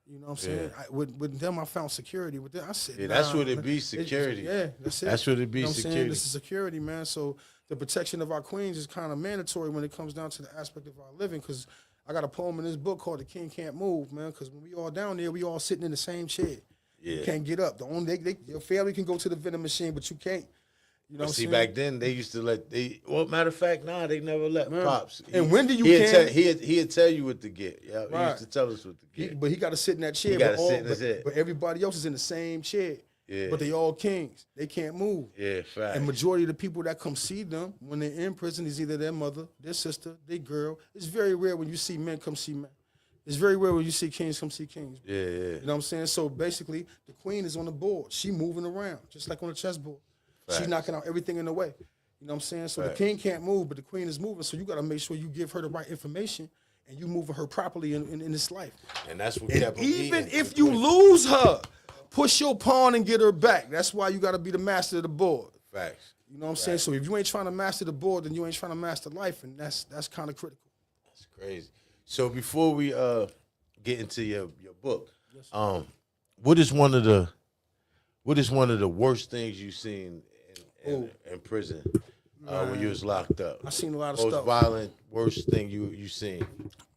Speaker 7: You know what I'm saying? With them, I found security. With them, I said,
Speaker 4: Yeah, that's
Speaker 7: nah,
Speaker 4: what it be, security.
Speaker 7: that's it.
Speaker 4: That's what it be,
Speaker 7: You know what I'm saying?
Speaker 4: security.
Speaker 7: This is security, man. So the protection of our queens is kind of mandatory when it comes down to the aspect of our living. Because I got a poem in this book called "The King Can't Move," man. Because when we all down there, we all sitting in the same chair. You can't get up. The only your family can go to the vending machine, but you can't. You know what I'm
Speaker 4: See,
Speaker 7: saying?
Speaker 4: back then they used to matter of fact, they never let pops.
Speaker 7: And when do you
Speaker 4: he'd tell you what to get. Yeah, he
Speaker 7: Right.
Speaker 4: used to tell us what to get.
Speaker 7: But he got to sit in that chair.
Speaker 4: He gotta
Speaker 7: but
Speaker 4: sit in his head.
Speaker 7: But everybody else is in the same chair.
Speaker 4: Yeah.
Speaker 7: But they all kings. They can't move.
Speaker 4: Yeah, fact.
Speaker 7: And majority of the people that come see them when they're in prison is either their mother, their sister, their girl. It's very rare when you see men come see men. It's very rare when you see kings come see kings.
Speaker 4: Yeah.
Speaker 7: You know what I'm saying? So basically, the queen is on the board. She moving around, just like on a chessboard. She's knocking out everything in the way. You know what I'm saying? So
Speaker 4: Right.
Speaker 7: the king can't move, but the queen is moving. So you got to make sure you give her the right information and you moving her properly in this life.
Speaker 4: And that's what
Speaker 7: And
Speaker 4: kept him
Speaker 7: even
Speaker 4: eating.
Speaker 7: if you lose her, push your pawn and get her back. That's why you got to be the master of the board.
Speaker 4: Facts.
Speaker 7: You know what I'm saying? So if you ain't trying to master the board, then you ain't trying to master life, and that's kind of critical.
Speaker 4: That's crazy. So before we get into your book, what is one of the worst things you seen in prison when you was locked up?
Speaker 7: I seen a lot of
Speaker 4: most
Speaker 7: stuff.
Speaker 4: violent, worst thing you seen?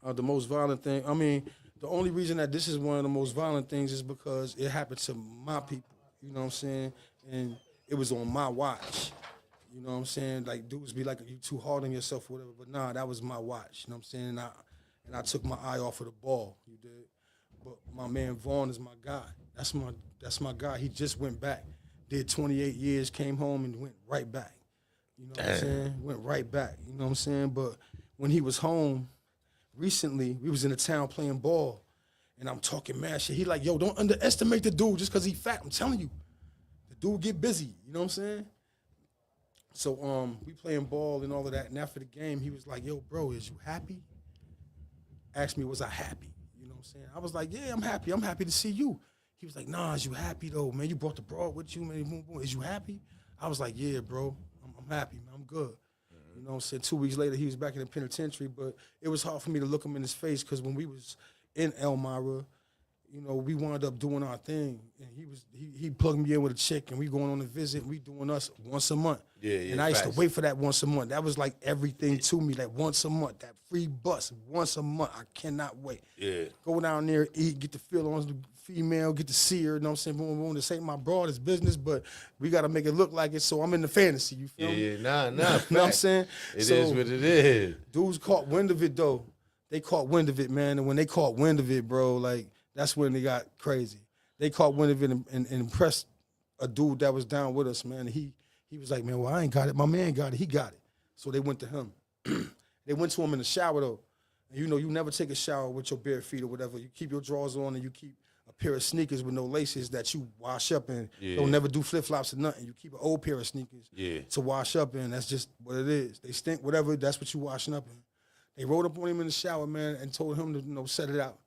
Speaker 7: The most violent thing. I mean, the only reason that this is one of the most violent things is because it happened to my people. You know what I'm saying? And it was on my watch. You know what I'm saying? Like dudes be like, you too hard on yourself or whatever. But nah, that was my watch. You know what I'm saying? And I took my eye off of the ball. You did. But my man Vaughn is my guy. That's my guy. He just went back. Did 28 years, came home and went right back. You know what I'm saying? Went right back. You know what I'm saying? But when he was home recently, we was in the town playing ball, and I'm talking mad shit. He like, yo, don't underestimate the dude just because he fat. I'm telling you. The dude get busy. You know what I'm saying? So we playing ball and all of that. And after the game, he was like, yo, bro, is you happy? Asked me, was I happy? You know what I'm saying? I was like, yeah, I'm happy. I'm happy to see you. He was like, nah, is you happy though, man? You brought the broad with you, man. Boom, boom. Is you happy? I was like, yeah, bro. I'm happy, man. I'm good. You know what I'm saying? 2 weeks later, he was back in the penitentiary, but it was hard for me to look him in his face because when we was in Elmira, you know, we wound up doing our thing. And he plugged me in with a chick, and we going on a visit, and we doing us once a month.
Speaker 4: Yeah,
Speaker 7: and I used to wait for that once a month. That was like everything to me, like once a month, that free bus, once a month. I cannot wait.
Speaker 4: Yeah.
Speaker 7: Go down there, eat, get the feel on the female, get to see her, you know what I'm saying? Boom, boom. This ain't my broad, it's business, but we got to make it look like it, so I'm in the fantasy, you feel me?
Speaker 4: Yeah, nah.
Speaker 7: You know what I'm saying?
Speaker 4: It is what it is.
Speaker 7: Dudes caught wind of it, though. They caught wind of it, man, and when they caught wind of it, bro, like, that's when they got crazy. They caught wind of it and impressed a dude that was down with us, man. He was like, man, well, I ain't got it. My man got it. He got it. So they went to him. They went to him in the shower, though. And you know, you never take a shower with your bare feet or whatever. You keep your drawers on and you keep a pair of sneakers with no laces that you wash up in.
Speaker 4: Yeah.
Speaker 7: Don't never do flip-flops or nothing. You keep an old pair of sneakers to wash up in. That's just what it is. They stink, whatever, that's what you washing up in. They rolled up on him in the shower, man, and told him to, you know, set it out.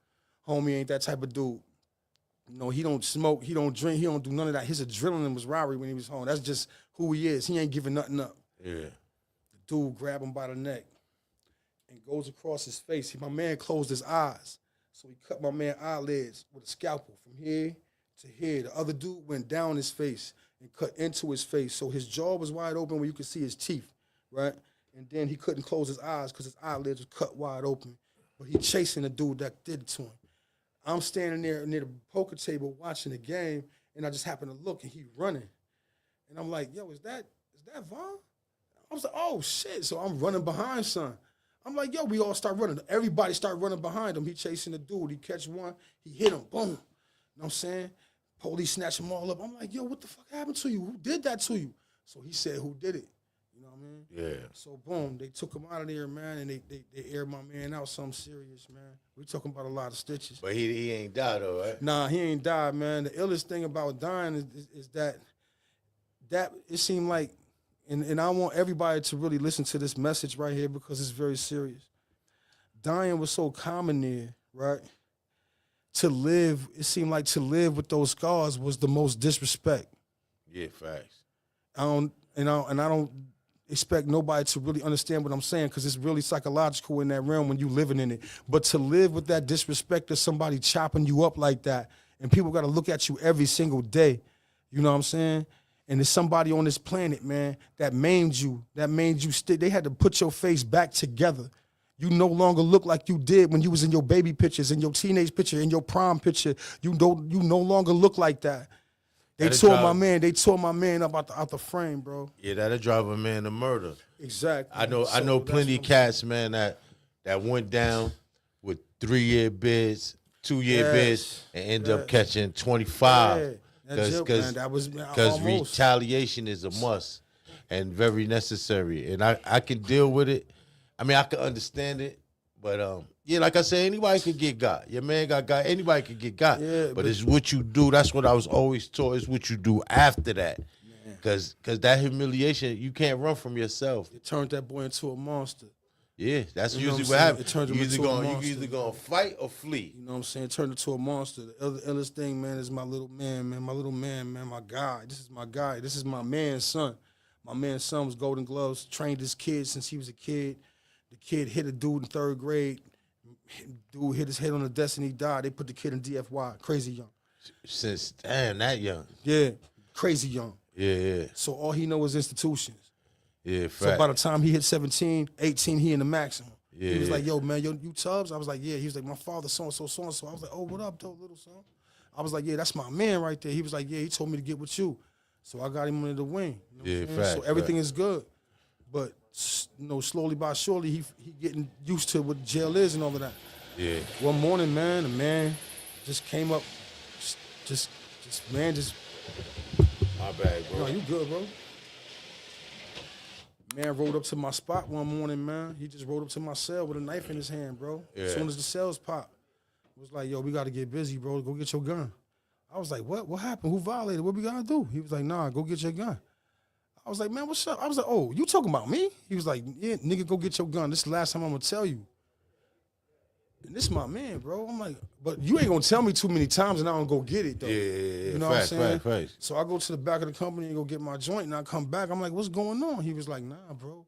Speaker 7: Homie ain't that type of dude. You know, he don't smoke, he don't drink, he don't do none of that. His adrenaline was Rory when he was home. That's just who he is. He ain't giving nothing up.
Speaker 4: Yeah.
Speaker 7: The dude grabbed him by the neck and goes across his face. My man closed his eyes. So he cut my man eyelids with a scalpel from here to here. The other dude went down his face and cut into his face. So his jaw was wide open where you could see his teeth, right? And then he couldn't close his eyes because his eyelids was cut wide open. But he chasing the dude that did it to him. I'm standing there near the poker table watching the game, and I just happen to look, and he running. And I'm like, yo, is that Vaughn? I was like, oh, shit. So I'm running behind son. I'm like, yo, we all start running. Everybody start running behind him. He chasing the dude. He catch one. He hit him. Boom. You know what I'm saying? Police snatch them all up. I'm like, yo, what the fuck happened to you? Who did that to you? So he said, who did it? You know what I mean?
Speaker 4: Yeah.
Speaker 7: So boom, they took him out of there, man, and they aired my man out something serious, man. We talking about a lot of stitches.
Speaker 4: But he ain't died though, right?
Speaker 7: Nah, he ain't died, man. The illest thing about dying is that it seemed like, and I want everybody to really listen to this message right here because it's very serious. Dying was so common there, right? To live, it seemed like to live with those scars was the most disrespect.
Speaker 4: Yeah, facts.
Speaker 7: I don't expect nobody to really understand what I'm saying because it's really psychological in that realm when you living in it. But to live with that disrespect of somebody chopping you up like that, and people got to look at you every single day, you know what I'm saying? And there's somebody on this planet, man, that maimed you they had to put your face back together. You no longer look like you did when you was in your baby pictures, in your teenage picture, in your prom picture. You no longer look like that. They tore my man up out the frame, bro.
Speaker 4: Yeah, that'll drive a man to murder.
Speaker 7: Exactly.
Speaker 4: I know plenty of cats, man, that went down with 3-year bids, 2-year bids, and end up catching 25. Because retaliation is a must and very necessary. And I can deal with it. I mean, I can understand it. But, yeah, like I said, anybody can get got. Your man got anybody can get got. Yeah, but it's what you do. That's what I was always taught. It's what you do after that. Cause that humiliation, you can't run from yourself.
Speaker 7: It turned that boy into a monster.
Speaker 4: Yeah, that's
Speaker 7: You know
Speaker 4: usually
Speaker 7: what
Speaker 4: what
Speaker 7: I'm saying?
Speaker 4: happens.
Speaker 7: It turns
Speaker 4: You
Speaker 7: him
Speaker 4: either
Speaker 7: into a
Speaker 4: gonna
Speaker 7: monster.
Speaker 4: you either gonna fight or flee.
Speaker 7: You know what I'm saying? It turned into a monster. The other illest thing, man, is my little man, man. My little man, man, my guy. This is my guy. This is my man's son. My man's son was Golden Gloves, trained this kid since he was a kid. The kid hit a dude in 3rd grade. Dude hit his head on the desk and he died. They put the kid in DFY. Crazy young.
Speaker 4: Since damn that young.
Speaker 7: Yeah, crazy young.
Speaker 4: Yeah.
Speaker 7: So all he knows is institutions.
Speaker 4: Yeah,
Speaker 7: So by the time he hit 17, 18, he in the maximum.
Speaker 4: Yeah,
Speaker 7: He was
Speaker 4: yeah.
Speaker 7: like, yo, man, you Tubbs? I was like, yeah. He was like, my father, so-and-so, so-and-so. I was like, oh, what up, though, little son? I was like, yeah, that's my man right there. He was like, yeah, he told me to get with you. So I got him under the wing. You know what I'm saying?
Speaker 4: fact,
Speaker 7: So everything
Speaker 4: fact.
Speaker 7: is good. But, slowly by surely, he getting used to what jail is and all of that.
Speaker 4: Yeah.
Speaker 7: One morning, man, a man just came up, just
Speaker 4: My bad, bro.
Speaker 7: no, you good, bro. Man rode up to my spot one morning, man. He just rode up to my cell with a knife in his hand, bro.
Speaker 4: Yeah.
Speaker 7: As soon as the cells popped, it was like, yo, we got to get busy, bro. Go get your gun. I was like, what? What happened? Who violated? What we got to do? He was like, nah, go get your gun. I was like, man, what's up? I was like, oh, you talking about me? He was like, yeah, nigga, go get your gun. This is the last time I'm going to tell you. And this is my man, bro. I'm like, but you ain't going to tell me too many times and I don't go get it, though.
Speaker 4: Yeah.
Speaker 7: You know what I'm saying?
Speaker 4: Facts.
Speaker 7: So I go to the back of the company and go get my joint, and I come back. I'm like, what's going on? He was like, nah, bro,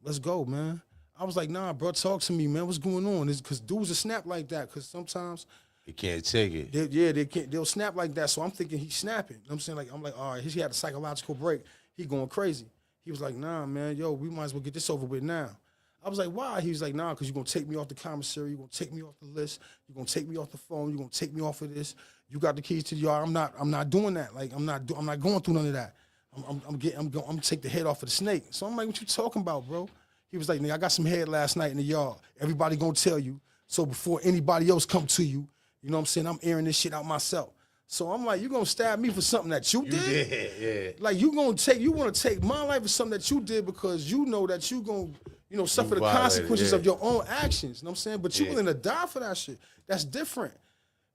Speaker 7: let's go, man. I was like, nah, bro, talk to me, man. What's going on? It's because dudes will snap like that because sometimes,
Speaker 4: You can't take it.
Speaker 7: they'll snap like that. So I'm thinking he's snapping. You know what I'm saying? I'm like, all right, he had a psychological break. He going crazy. He was like, nah, man, yo, we might as well get this over with now. I was like, why? He was like, nah, because you're going to take me off the commissary. You're going to take me off the list. You're going to take me off the phone. You're going to take me off of this. You got the keys to the yard. I'm not doing that. Like, I'm not going through none of that. I'm going to take the head off of the snake. So I'm like, what you talking about, bro? He was like, nigga, I got some head last night in the yard. Everybody going to tell you. So before anybody else come to you, you know what I'm saying, I'm airing this shit out myself. So I'm like, you going to stab me for something that you did?
Speaker 4: Yeah.
Speaker 7: Like, you want to take my life for something that you did because you know that you going to, suffer the
Speaker 4: violated,
Speaker 7: consequences
Speaker 4: yeah.
Speaker 7: of your own actions. You know what I'm saying? But you
Speaker 4: Yeah.
Speaker 7: willing to die for that shit. That's different.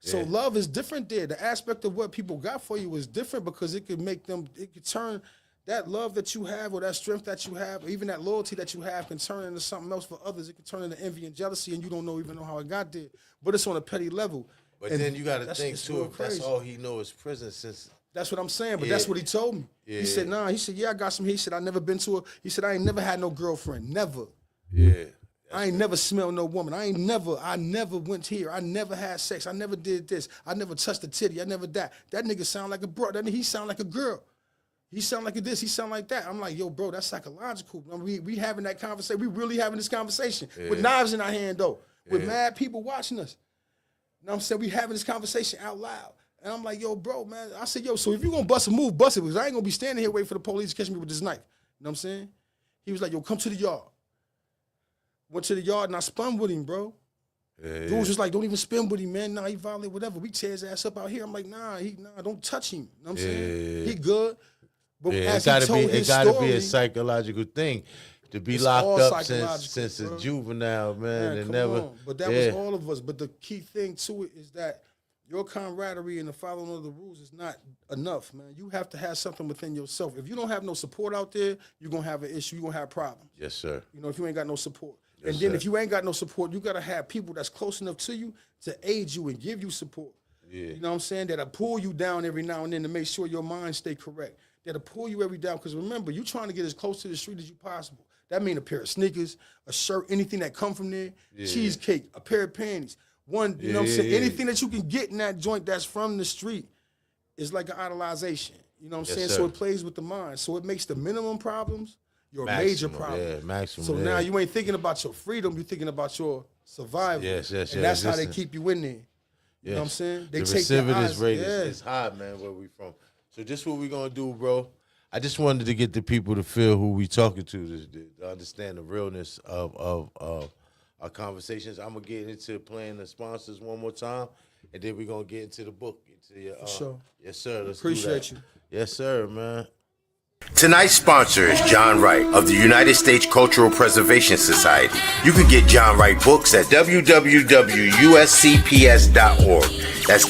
Speaker 7: So
Speaker 4: Yeah.
Speaker 7: love is different there. The aspect of what people got for you is different because it could turn that love that you have or that strength that you have or even that loyalty that you have can turn into something else for others. It can turn into envy and jealousy and you don't even know how it got there. But it's on a petty level.
Speaker 4: But
Speaker 7: And
Speaker 4: then you got to
Speaker 7: that's-
Speaker 4: think
Speaker 7: it's
Speaker 4: too.
Speaker 7: real
Speaker 4: If that's
Speaker 7: crazy.
Speaker 4: all he know is prison, since
Speaker 7: That's what I'm saying, but
Speaker 4: Yeah.
Speaker 7: that's what he told me.
Speaker 4: Yeah.
Speaker 7: He said, nah, he said, yeah, I got some. He said, I never been to he said, I ain't never had no girlfriend. Never.
Speaker 4: yeah,
Speaker 7: I ain't never smelled no woman. I never went here. I never had sex. I never did this. I never touched a titty. I never that. That nigga sound like a bro. That nigga, he sound like a girl. He sound like a this. He sound like that. I'm like, yo, bro, that's psychological. I mean, we having that conversation. We really having this conversation with knives in our hand, though, with mad people watching us. You know what I'm saying? We having this conversation out loud. And I'm like, yo, bro, man. I said, yo, so if you going to bust a move, bust it. Because I ain't going to be standing here waiting for the police to catch me with this knife. You know what I'm saying? He was like, yo, come to the yard. Went to the yard and I spun with him, bro. Dude was just like, don't even spin with him, man. Nah, he violate whatever. We tear his ass up out here. I'm like, nah, don't touch him. You know what I'm saying? He good. But as he told his
Speaker 4: it gotta
Speaker 7: story,
Speaker 4: be a psychological thing to be
Speaker 7: It's
Speaker 4: locked
Speaker 7: all
Speaker 4: up
Speaker 7: psychological,
Speaker 4: since a
Speaker 7: bro.
Speaker 4: juvenile, man,
Speaker 7: man,
Speaker 4: and
Speaker 7: come
Speaker 4: never.
Speaker 7: on. But that was all of us. But the key thing to it is that your camaraderie and the following of the rules is not enough, man. You have to have something within yourself. If you don't have no support out there, you're going to have an issue. You're going to have problems.
Speaker 4: Yes, sir.
Speaker 7: You know, if you ain't got no support.
Speaker 4: Yes,
Speaker 7: and then
Speaker 4: sir.
Speaker 7: if you ain't got no support, you got to have people that's close enough to you to aid you and give you support.
Speaker 4: Yeah.
Speaker 7: You know what I'm saying? That'll pull you down every now and then to make sure your mind stay correct. That'll pull you every down. Because remember, you're trying to get as close to the street as you possible. That mean a pair of sneakers, a shirt, anything that come from there, cheesecake, a pair of panties. You know what I'm saying? Anything that you can get in that joint that's from the street is like an idolization. You know what I'm saying?
Speaker 4: sir.
Speaker 7: So it plays with the mind. So it makes the minimum problems your
Speaker 4: Maximum,
Speaker 7: major problem.
Speaker 4: yeah, maximum,
Speaker 7: So
Speaker 4: yeah.
Speaker 7: now you ain't thinking about your freedom, you're thinking about your survival.
Speaker 4: Yes,
Speaker 7: And that's how they
Speaker 4: listen.
Speaker 7: keep you in there. You know what I'm saying? They
Speaker 4: the
Speaker 7: take your
Speaker 4: recidivist
Speaker 7: eyes.
Speaker 4: rate
Speaker 7: Yeah.
Speaker 4: is high, man, where we from. So this what we gonna do, bro. I just wanted to get the people to feel who we talking to understand the realness of our conversations. I'm gonna get into playing the sponsors one more time, and then we're gonna get into the book. Into your,
Speaker 7: sure.
Speaker 4: Yes, sir. Let's
Speaker 7: Appreciate
Speaker 4: do that.
Speaker 7: you.
Speaker 4: Yes, sir, man.
Speaker 1: Tonight's sponsor is John Wright of the United States Cultural Preservation Society. You can get John Wright books at www.uscps.org. That's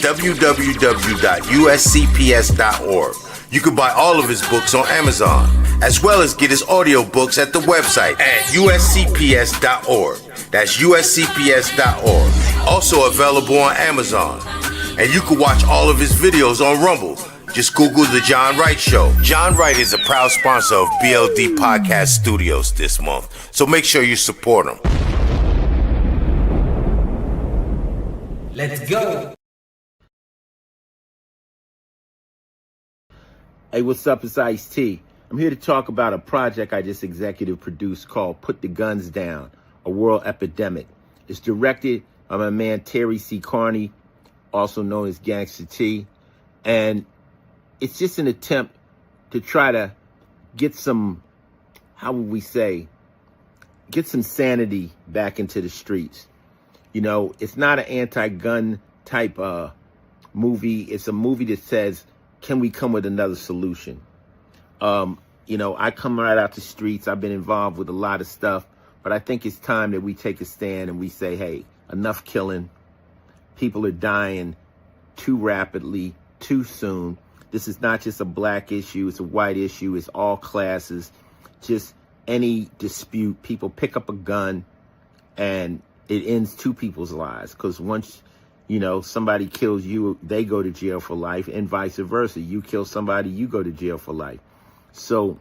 Speaker 1: www.uscps.org. You can buy all of his books on Amazon, as well as get his audio books at the website at uscps.org. That's uscps.org. Also available on Amazon. And you can watch all of his videos on Rumble. Just Google The John Wright Show. John Wright is a proud sponsor of BLD Podcast Studios this month, so make sure you support him.
Speaker 3: Let's go.
Speaker 2: Hey, what's up? It's Ice-T. I'm here to talk about a project I just executive produced called Put the Guns Down, A World Epidemic. It's directed by my man Terry C. Carney, also known as Gangsta T. And it's just an attempt to try to get some, how would we say, get some sanity back into the streets. You know, it's not an anti-gun type movie. It's a movie that says, can we come with another solution? You know, I come right out the streets. I've been involved with a lot of stuff, but I think it's time that we take a stand and we say, hey, enough killing. People are dying too rapidly, too soon. This is not just a black issue. It's a white issue. It's all classes. Just any dispute, people pick up a gun and it ends two people's lives. Because once, you know, somebody kills you, they go to jail for life, and vice versa. You kill somebody, you go to jail for life. So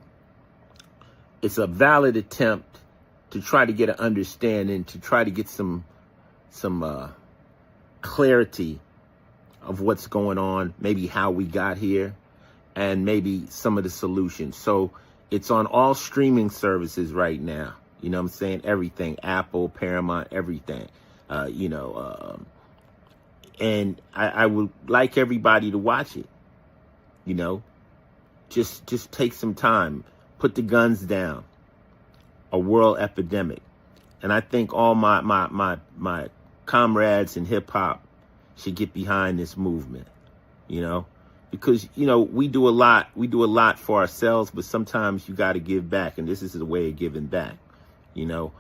Speaker 2: it's a valid attempt to try to get an understanding, to try to get some clarity of what's going on, maybe how we got here, and maybe some of the solutions. So it's on all streaming services right now. You know what I'm saying? Everything, Apple, Paramount, everything. And I would like everybody to watch it. You know, just take some time, put the guns down. A world epidemic. And I think all my comrades in hip hop should get behind this movement, you know, because, you know, we do a lot for ourselves, but sometimes you got to give back. And this is a way of giving back, you know,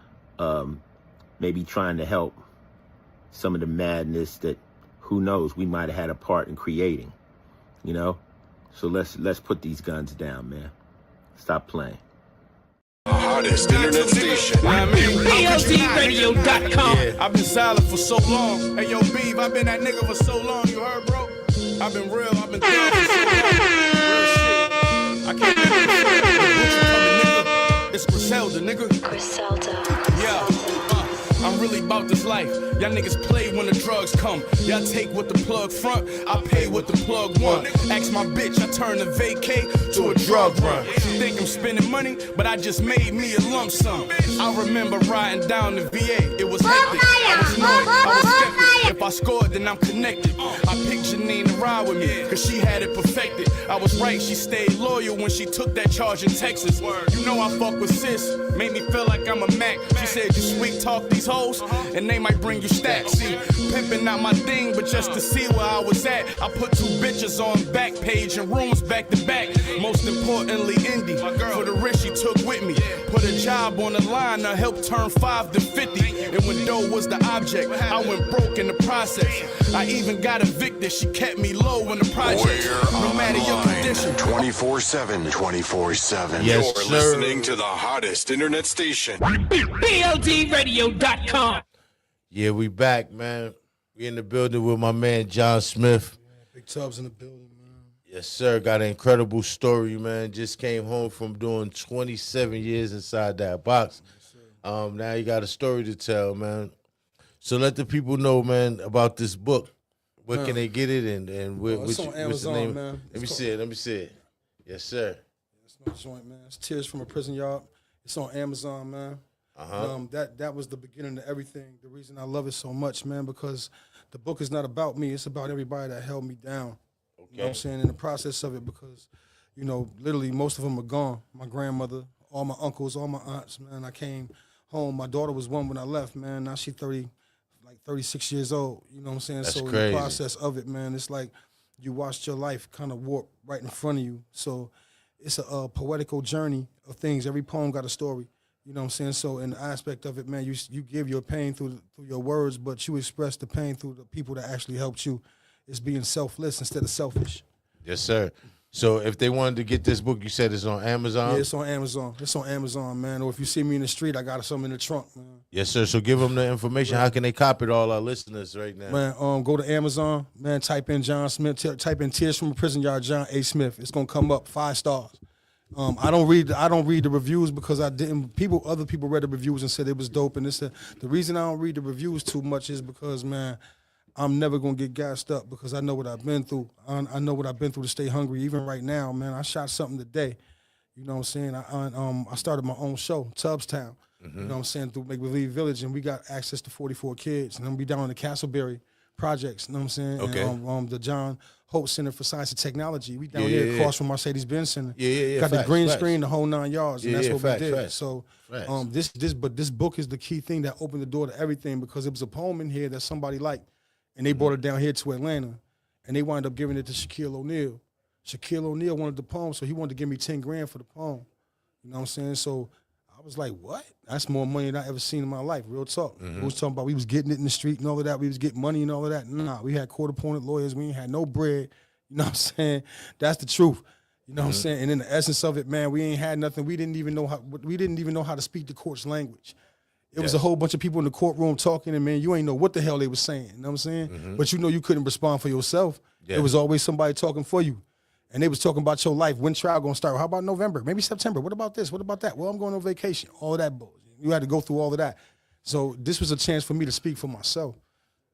Speaker 2: maybe trying to help some of the madness that, who knows, we might have had a part in creating, you know. So let's put these guns down, man. Stop playing.
Speaker 6: Hottest internet station.
Speaker 3: BLDradio.com.
Speaker 5: I've been silent for so long. Hey, yo, Beeve, I've been that nigga for so long. You heard, bro? I've been real. I've been thug for so long. Real shit. I can't nigga. It's Griselda, nigga.
Speaker 8: Griselda.
Speaker 5: Yeah. I'm really about this life. Y'all niggas play when the drugs come. Y'all take what the plug front, I pay what the plug want. Ask my bitch, I turn the vacay to a drug run. She think I'm spending money, but I just made me a lump sum. I remember riding down the VA, it was hectic. I was annoyed, I was skeptic. If I scored, then I'm connected. I picked Janine to ride with me, cause she had it perfected. I was right, she stayed loyal when she took that charge in Texas. You know I fuck with sis, made me feel like I'm a Mac. She said you sweet talk these hoes, and they might bring you stacks. See, pimping out my thing, but just to see where I was at, I put two bitches on back page and rooms back to back. Most importantly, Indy, for the risk she took with me. Put a job on the line, I helped turn 5 to 50. And when dough was the object, I went broke in the process. I even got evicted, she kept me low in the project. No matter your condition.
Speaker 6: 24/7, 24/7.
Speaker 4: Yes,
Speaker 6: You're
Speaker 4: sir.
Speaker 6: listening to the hottest internet station.
Speaker 3: BLDradio.com.
Speaker 4: Yeah, we back, man. We in the building with my man John Smith.
Speaker 7: Big Tubbs in the building, man.
Speaker 4: Yes, sir. Got an incredible story, man. Just came home from doing 27 years inside that box. Now you got a story to tell, man. So let the people know, man, about this book. Where can they get it, and
Speaker 7: It's on
Speaker 4: what's
Speaker 7: Amazon,
Speaker 4: the name?
Speaker 7: man.
Speaker 4: Let me see it. Let me see it. Yes, sir.
Speaker 7: It's no joint, man. It's Tears from a Prison Yard. It's on Amazon, man. That was the beginning of everything. The reason I love it so much, man, because the book is not about me. It's about everybody that held me down. Okay. You know what I'm saying? In the process of it, because, you know, literally most of them are gone. My grandmother, all my uncles, all my aunts, man. I came home. My daughter was 1 when I left, man. Now she's 36 years old. You know what I'm saying?
Speaker 4: That's
Speaker 7: so
Speaker 4: crazy.
Speaker 7: in the process of it, man, it's like you watched your life kind of warp right in front of you. So it's a poetical journey of things. Every poem got a story. You know what I'm saying? So in the aspect of it, man, you give your pain through your words, but you express the pain through the people that actually helped you. It's being selfless instead of selfish.
Speaker 4: Yes, sir. So if they wanted to get this book, you said it's on Amazon?
Speaker 7: Yeah, it's on Amazon. It's on Amazon, man. Or if you see me in the street, I got something in the trunk, man.
Speaker 4: Yes, sir. So give them the information. How can they copy it, all our listeners right now?
Speaker 7: Man, go to Amazon, man, type in John Smith, type in Tears from a Prison Yard, John A. Smith. It's gonna come up 5 stars. I don't read the reviews because other people read the reviews and said it was dope. And the reason I don't read the reviews too much is because, man, I'm never gonna get gassed up because I know what I've been through. I know what I've been through to stay hungry. Even right now, man, I shot something today. You know what I'm saying? I started my own show, Tubbstown. You know what I'm saying, through Make Believe Village, and we got access to 44 kids. And I'm gonna be down in the Castleberry projects, you know what I'm saying?
Speaker 4: Okay.
Speaker 7: And the John Hope Center for Science and Technology. We down there across from Mercedes-Benz Center.
Speaker 4: Yeah.
Speaker 7: Got the
Speaker 4: Facts,
Speaker 7: green
Speaker 4: facts.
Speaker 7: screen, the whole 9 yards, and that's what
Speaker 4: facts,
Speaker 7: we did.
Speaker 4: facts.
Speaker 7: So
Speaker 4: Facts.
Speaker 7: this book is the key thing that opened the door to everything because it was a poem in here that somebody liked. And they brought it down here to Atlanta, and they wound up giving it to Shaquille O'Neal. Shaquille O'Neal wanted the poem, so he wanted to give me 10 grand for the poem. You know what I'm saying? So I was like, what? That's more money than I ever seen in my life, real talk. We was talking about we was getting it in the street and all of that. We was getting money and all of that. Nah, we had court-appointed lawyers. We ain't had no bread. You know what I'm saying? That's the truth. You know what I'm saying? And in the essence of it, man, we ain't had nothing. We didn't even know how to speak the court's language. It was a whole bunch of people in the courtroom talking, and man, you ain't know what the hell they was saying. You know what I'm saying? But you know you couldn't respond for yourself.
Speaker 4: Yeah.
Speaker 7: There was always somebody talking for you. And they was talking about your life. When trial gonna start? How about November? Maybe September. What about this? What about that? Well, I'm going on vacation. All of that bullshit. You had to go through all of that. So this was a chance for me to speak for myself.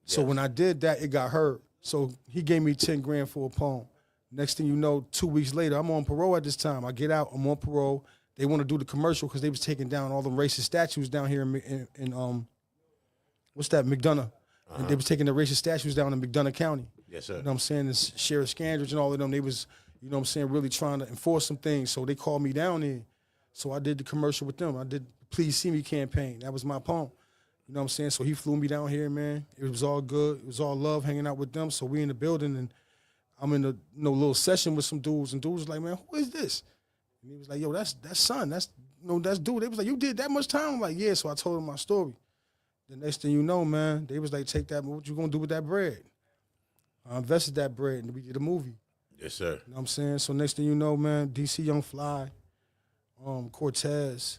Speaker 7: So when I did that, it got heard. So he gave me 10 grand for a poem. Next thing you know, 2 weeks later, I'm on parole at this time. I get out, I'm on parole. They want to do the commercial because they was taking down all the racist statues down here in what's that, McDonough. And they was taking the racist statues down in McDonough County.
Speaker 4: Yes, sir.
Speaker 7: You know what I'm saying? And Sheriff Scandridge and all of them, they was, you know what I'm saying, really trying to enforce some things. So they called me down there. So I did the commercial with them. I did the Please See Me campaign. That was my poem. You know what I'm saying? So he flew me down here, man. It was all good. It was all love hanging out with them. So we in the building, and I'm in a little session with some dudes, and dudes was like, man, who is this? And he was like, yo, that's son. That's dude. They was like, you did that much time? I'm like, yeah. So I told him my story. The next thing you know, man, they was like, take that. What you gonna do with that bread? I invested that bread, and we did a movie.
Speaker 4: Yes, sir.
Speaker 7: You know what I'm saying? So next thing you know, man, DC Young Fly, Cortez,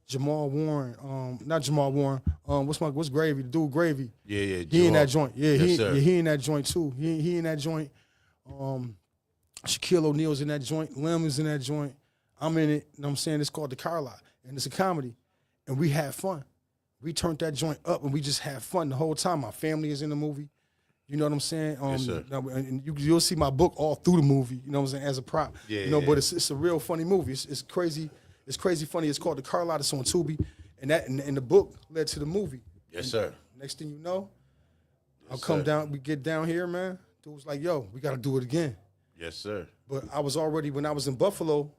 Speaker 7: Jamal Warren, not Jamal Warren, what's Gravy? The dude Gravy.
Speaker 4: Yeah.
Speaker 7: He in that joint. Yeah,
Speaker 4: Yes, sir.
Speaker 7: he in that joint too. He in that joint. Shaquille O'Neal's in that joint. Lim is in that joint. I'm in it. You know what I'm saying? It's called The Car Lot, and it's a comedy. And we had fun. We turned that joint up, and we just had fun the whole time. My family is in the movie. You know what I'm saying?
Speaker 4: Yes, sir.
Speaker 7: And you'll see my book all through the movie. You know what I'm saying? As a prop.
Speaker 4: Yeah,
Speaker 7: You know,
Speaker 4: yeah.
Speaker 7: but it's a real funny movie. It's crazy. It's crazy funny. It's called The Car Lot. It's on Tubi, and the book led to the movie.
Speaker 4: Yes, sir.
Speaker 7: Next thing you know, I'll come down. We get down here, man. Dude was like, "Yo, we got to do it again."
Speaker 4: Yes, sir.
Speaker 7: But I was already, when I was in Buffalo,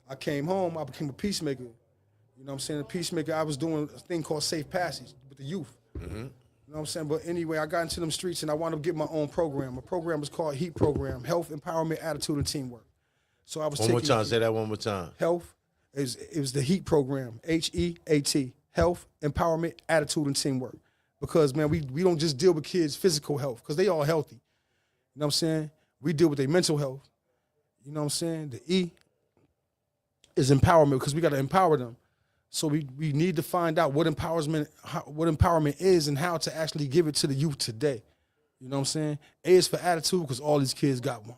Speaker 7: I came home, I became a peacemaker. You know what I'm saying? A peacemaker, I was doing a thing called Safe Passage with the youth. You know what I'm saying? But anyway, I got into them streets and I wound up getting my own program. My program was called HEAT Program, Health, Empowerment, Attitude, and Teamwork. So I was
Speaker 4: One more time. Say that one more time.
Speaker 7: Health, it was the HEAT Program, HEAT, Health, Empowerment, Attitude, and Teamwork. Because, man, we don't just deal with kids' physical health, because they all healthy. You know what I'm saying? We deal with their mental health. You know what I'm saying? The E is empowerment, because we got to empower them. So we need to find out what empowerment is and how to actually give it to the youth today. You know what I'm saying? A is for attitude, because all these kids got one.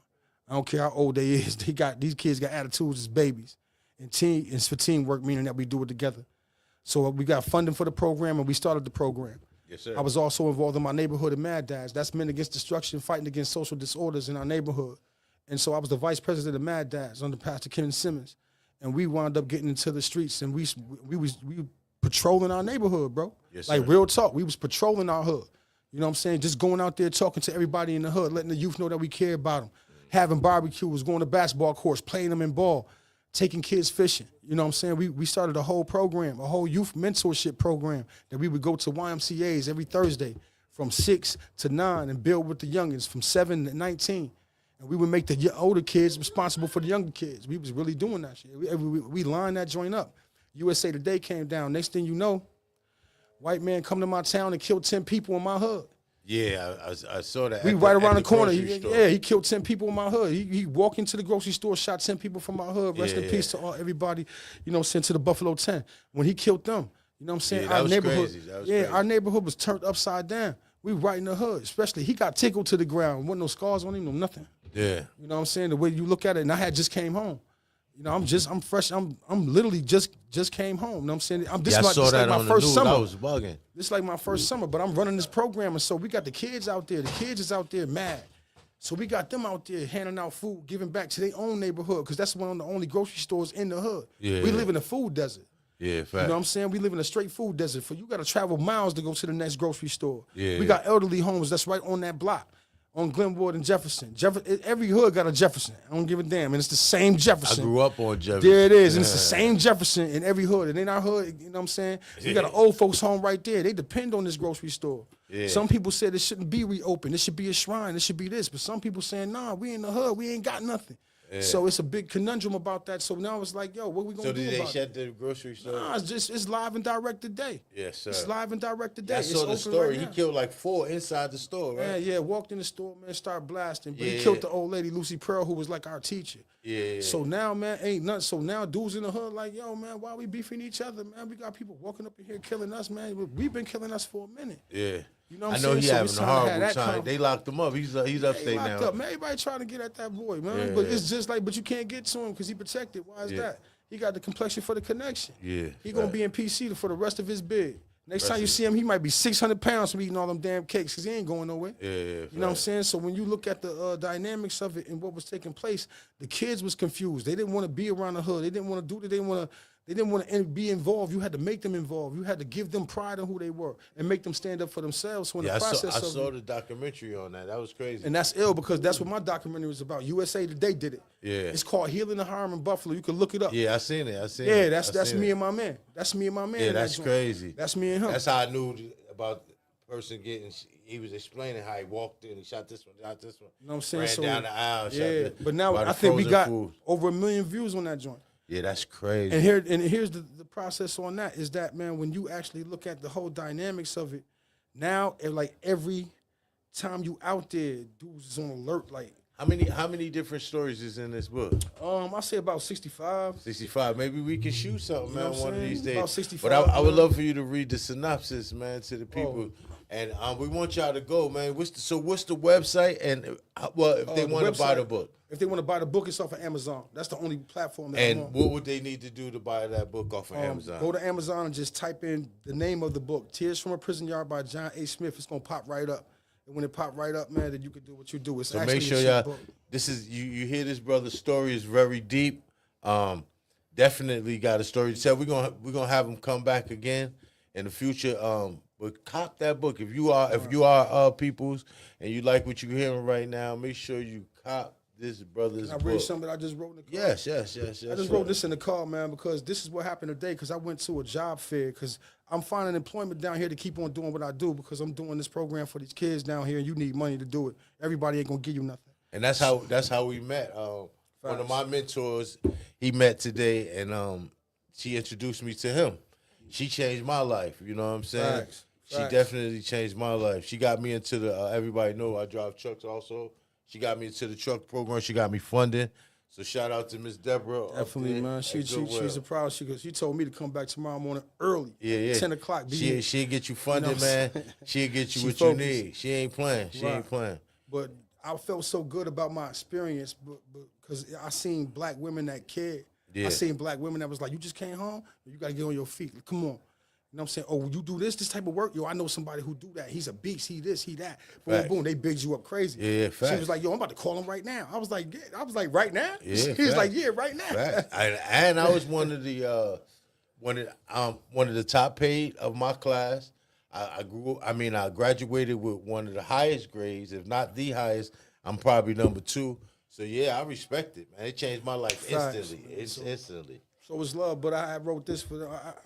Speaker 7: I don't care how old they is. These kids got attitudes as babies. And T is for teamwork, meaning that we do it together. So we got funding for the program, and we started the program.
Speaker 4: Yes, sir.
Speaker 7: I was also involved in my neighborhood of Mad Dads. That's Men Against Destruction, fighting against social disorders in our neighborhood. And so I was the vice president of Mad Dads under Pastor Ken Simmons. And we wound up getting into the streets, and we patrolling our neighborhood, bro.
Speaker 4: Yes,
Speaker 7: like
Speaker 4: sir.
Speaker 7: real talk. We was patrolling our hood. You know what I'm saying? Just going out there talking to everybody in the hood, letting the youth know that we care about them. Having barbecues, going to basketball courts, playing them in ball, taking kids fishing. You know what I'm saying? We started a whole program, a whole youth mentorship program that we would go to YMCAs every Thursday from 6 to 9 and build with the youngins from 7 to 19. And we would make the older kids responsible for the younger kids. We was really doing that shit. We lined that joint up. USA Today came down. Next thing you know, white man come to my town and killed 10 people in my hood.
Speaker 4: Yeah, I saw that.
Speaker 7: We
Speaker 4: at
Speaker 7: right
Speaker 4: at
Speaker 7: around the corner.
Speaker 4: grocery store.
Speaker 7: Yeah, he killed 10 people in my hood. He walked into the grocery store, shot 10 people from my hood. Rest in
Speaker 4: Yeah,
Speaker 7: peace to everybody, sent to the Buffalo 10. When he killed them, you know what I'm saying?
Speaker 4: Yeah, that
Speaker 7: Our
Speaker 4: was
Speaker 7: neighborhood,
Speaker 4: crazy. That was
Speaker 7: yeah,
Speaker 4: crazy.
Speaker 7: our neighborhood was turned upside down. We right in the hood, especially he got tickled to the ground. Wasn't no scars on him, no nothing.
Speaker 4: Yeah.
Speaker 7: You know what I'm saying? The way you look at it, and I had just came home. I'm fresh. I'm literally just came home. You know what I'm saying?
Speaker 4: I saw that
Speaker 7: my
Speaker 4: on the
Speaker 7: first
Speaker 4: news.
Speaker 7: summer.
Speaker 4: I was bugging.
Speaker 7: This like my first summer, but I'm running this program, and so we got the kids out there. The kids is out there mad. So we got them out there handing out food, giving back to their own neighborhood, because that's one of the only grocery stores in the hood.
Speaker 4: Yeah.
Speaker 7: We live in a food desert.
Speaker 4: Yeah, fact.
Speaker 7: You know what I'm saying? We live in a straight food desert. You got to travel miles to go to the next grocery store.
Speaker 4: Yeah,
Speaker 7: we got elderly homes that's right on that block, on Glenwood and Jefferson. Every hood got a Jefferson. I don't give a damn. And it's the same
Speaker 4: I
Speaker 7: Jefferson.
Speaker 4: grew up on Jefferson.
Speaker 7: There it is. And it's the same Jefferson in every hood. And in our hood, you know what I'm saying? We got an old folks home right there. They depend on this grocery store.
Speaker 4: Yeah.
Speaker 7: Some people said it shouldn't be reopened. It should be a shrine. It should be this. But some people saying, nah, we in the hood. We ain't got nothing. So it's a big conundrum about that. So now it's like, yo, what we gonna do about it?
Speaker 4: So did they shut the grocery store?
Speaker 7: Nah, it's live and direct today.
Speaker 4: Yes, sir.
Speaker 7: It's live and direct today.
Speaker 4: I
Speaker 7: It's
Speaker 4: saw the
Speaker 7: open
Speaker 4: story.
Speaker 7: right
Speaker 4: He
Speaker 7: now.
Speaker 4: killed like 4 inside the store, right?
Speaker 7: Yeah, walked in the store, man, started blasting. But
Speaker 4: Yeah.
Speaker 7: he killed the old lady, Lucy Pearl, who was like our teacher.
Speaker 4: Yeah.
Speaker 7: So now, man, ain't nothing. So now dudes in the hood like, yo, man, why we beefing each other, man? We got people walking up in here killing us, man. We've been killing us for a minute.
Speaker 4: Yeah.
Speaker 7: You know what
Speaker 4: I
Speaker 7: I'm
Speaker 4: know
Speaker 7: saying?
Speaker 4: he
Speaker 7: So we
Speaker 4: having a
Speaker 7: trying to have
Speaker 4: horrible
Speaker 7: that
Speaker 4: time.
Speaker 7: kind-
Speaker 4: They locked him up. He's upstate
Speaker 7: He locked
Speaker 4: now.
Speaker 7: up, man. Everybody trying to get at that boy, man.
Speaker 4: Yeah,
Speaker 7: But
Speaker 4: yeah.
Speaker 7: it's just like, but you can't get to him because he protected. Why is that? He got the complexion for the connection.
Speaker 4: Yeah,
Speaker 7: He gonna
Speaker 4: right.
Speaker 7: be in PC for the rest of his bid. Next time you see him, he might be 600 pounds from eating all them damn cakes because he ain't going nowhere.
Speaker 4: Yeah,
Speaker 7: You know what I'm saying? So when you look at the dynamics of it and what was taking place, the kids was confused. They didn't want to be around the hood. They didn't want to do it. They didn't want to be involved. You had to make them involved. You had to give them pride in who they were and make them stand up for themselves. So in
Speaker 4: Yeah,
Speaker 7: the process
Speaker 4: I
Speaker 7: of
Speaker 4: saw
Speaker 7: it,
Speaker 4: the documentary on that. That was crazy.
Speaker 7: and that's ill because that's what my documentary was about. USA Today did it.
Speaker 4: Yeah.
Speaker 7: It's called Healing the Harm in Buffalo. You can look it up.
Speaker 4: Yeah, I seen it.
Speaker 7: Yeah, that's
Speaker 4: I seen
Speaker 7: me
Speaker 4: it.
Speaker 7: and my man. That's me and my man.
Speaker 4: Yeah,
Speaker 7: in that
Speaker 4: that's
Speaker 7: joint.
Speaker 4: crazy.
Speaker 7: That's me and him.
Speaker 4: That's how I knew about the person getting. He was explaining how he walked in. He shot this one, shot this one.
Speaker 7: You know what I'm saying?
Speaker 4: Ran
Speaker 7: So,
Speaker 4: down the aisle. shot
Speaker 7: yeah,
Speaker 4: the-
Speaker 7: but now
Speaker 4: by the
Speaker 7: I think we
Speaker 4: frozen
Speaker 7: got
Speaker 4: food.
Speaker 7: over 1 million views on that joint.
Speaker 4: Yeah, that's crazy.
Speaker 7: And here's the process on that is that, man, when you actually look at the whole dynamics of it, now like every time you out there, dudes is on alert. Like
Speaker 4: How many different stories is in this book?
Speaker 7: I say about 65.
Speaker 4: 65. Maybe we can shoot something,
Speaker 7: You know
Speaker 4: man,
Speaker 7: what I'm
Speaker 4: one of
Speaker 7: saying?
Speaker 4: these days.
Speaker 7: About 65,
Speaker 4: But I would
Speaker 7: man.
Speaker 4: love for you to read the synopsis, man, to the people.
Speaker 7: Oh.
Speaker 4: And we want y'all to go, man. What's the website? And if they
Speaker 7: The
Speaker 4: want to buy the
Speaker 7: website,
Speaker 4: book,
Speaker 7: If they want to buy the book, it's off of Amazon. That's the only platform that I'm
Speaker 4: and
Speaker 7: on.
Speaker 4: what would they need to do to buy that book off of Amazon?
Speaker 7: Go to Amazon and just type in the name of the book, Tears from a Prison Yard by John A. Smith. It's gonna pop right up. And when it pop right up, man, then you can do what you do. It's
Speaker 4: So
Speaker 7: actually
Speaker 4: make sure
Speaker 7: a cheap
Speaker 4: y'all.
Speaker 7: book.
Speaker 4: This is you hear this brother's story is very deep. Definitely got a story to tell. We're gonna have him come back again in the future. But cop that book if you are peoples and you like what you're hearing right now. Make sure you cop this brother's
Speaker 7: I
Speaker 4: book.
Speaker 7: read something that I just wrote in the car.
Speaker 4: Yes.
Speaker 7: I just wrote this in the car, man, because this is what happened today. Because I went to a job fair because I'm finding employment down here to keep on doing what I do because I'm doing this program for these kids down here, and you need money to do it. Everybody ain't gonna give you nothing.
Speaker 4: And that's how we met. One of my mentors, he met today, and she introduced me to him. She changed my life. You know what I'm saying?
Speaker 7: Facts.
Speaker 4: She
Speaker 7: Facts.
Speaker 4: definitely changed my life. She got me into the. Everybody know I drive trucks also. She got me into the truck program. She got me funding. So shout out to Miss Deborah. up
Speaker 7: Definitely,
Speaker 4: there
Speaker 7: man.
Speaker 4: at
Speaker 7: She's
Speaker 4: Goodwill.
Speaker 7: a proud. She told me to come back tomorrow morning early.
Speaker 4: Yeah.
Speaker 7: 10 o'clock. Be here.
Speaker 4: She'll get you funded,
Speaker 7: You know what I'm
Speaker 4: man.
Speaker 7: saying?
Speaker 4: She'll get you
Speaker 7: She
Speaker 4: what
Speaker 7: focused.
Speaker 4: you need. She ain't playing. She
Speaker 7: Right.
Speaker 4: ain't playing.
Speaker 7: But I felt so good about my experience, but because I seen black women that cared.
Speaker 4: Yeah.
Speaker 7: I seen black women that was like, you just came home, you got to get on your feet. Come on. You know what I'm saying? Oh, you do this type of work? Yo, I know somebody who do that. He's a beast. He this, he that. Boom,
Speaker 4: Facts.
Speaker 7: boom. They bigged you up crazy.
Speaker 4: Yeah,
Speaker 7: She
Speaker 4: facts.
Speaker 7: was like, yo, I'm about to call him right now. I was like, right now?
Speaker 4: Yeah,
Speaker 7: He was
Speaker 4: facts.
Speaker 7: like, yeah, right now.
Speaker 4: Right. And I was one of the one of the top paid of my class. I graduated with one of the highest grades, if not the highest. I'm probably number 2. So yeah, I respect it, man. It changed my life
Speaker 7: Facts.
Speaker 4: instantly. Instantly.
Speaker 7: So it's love, but I wrote this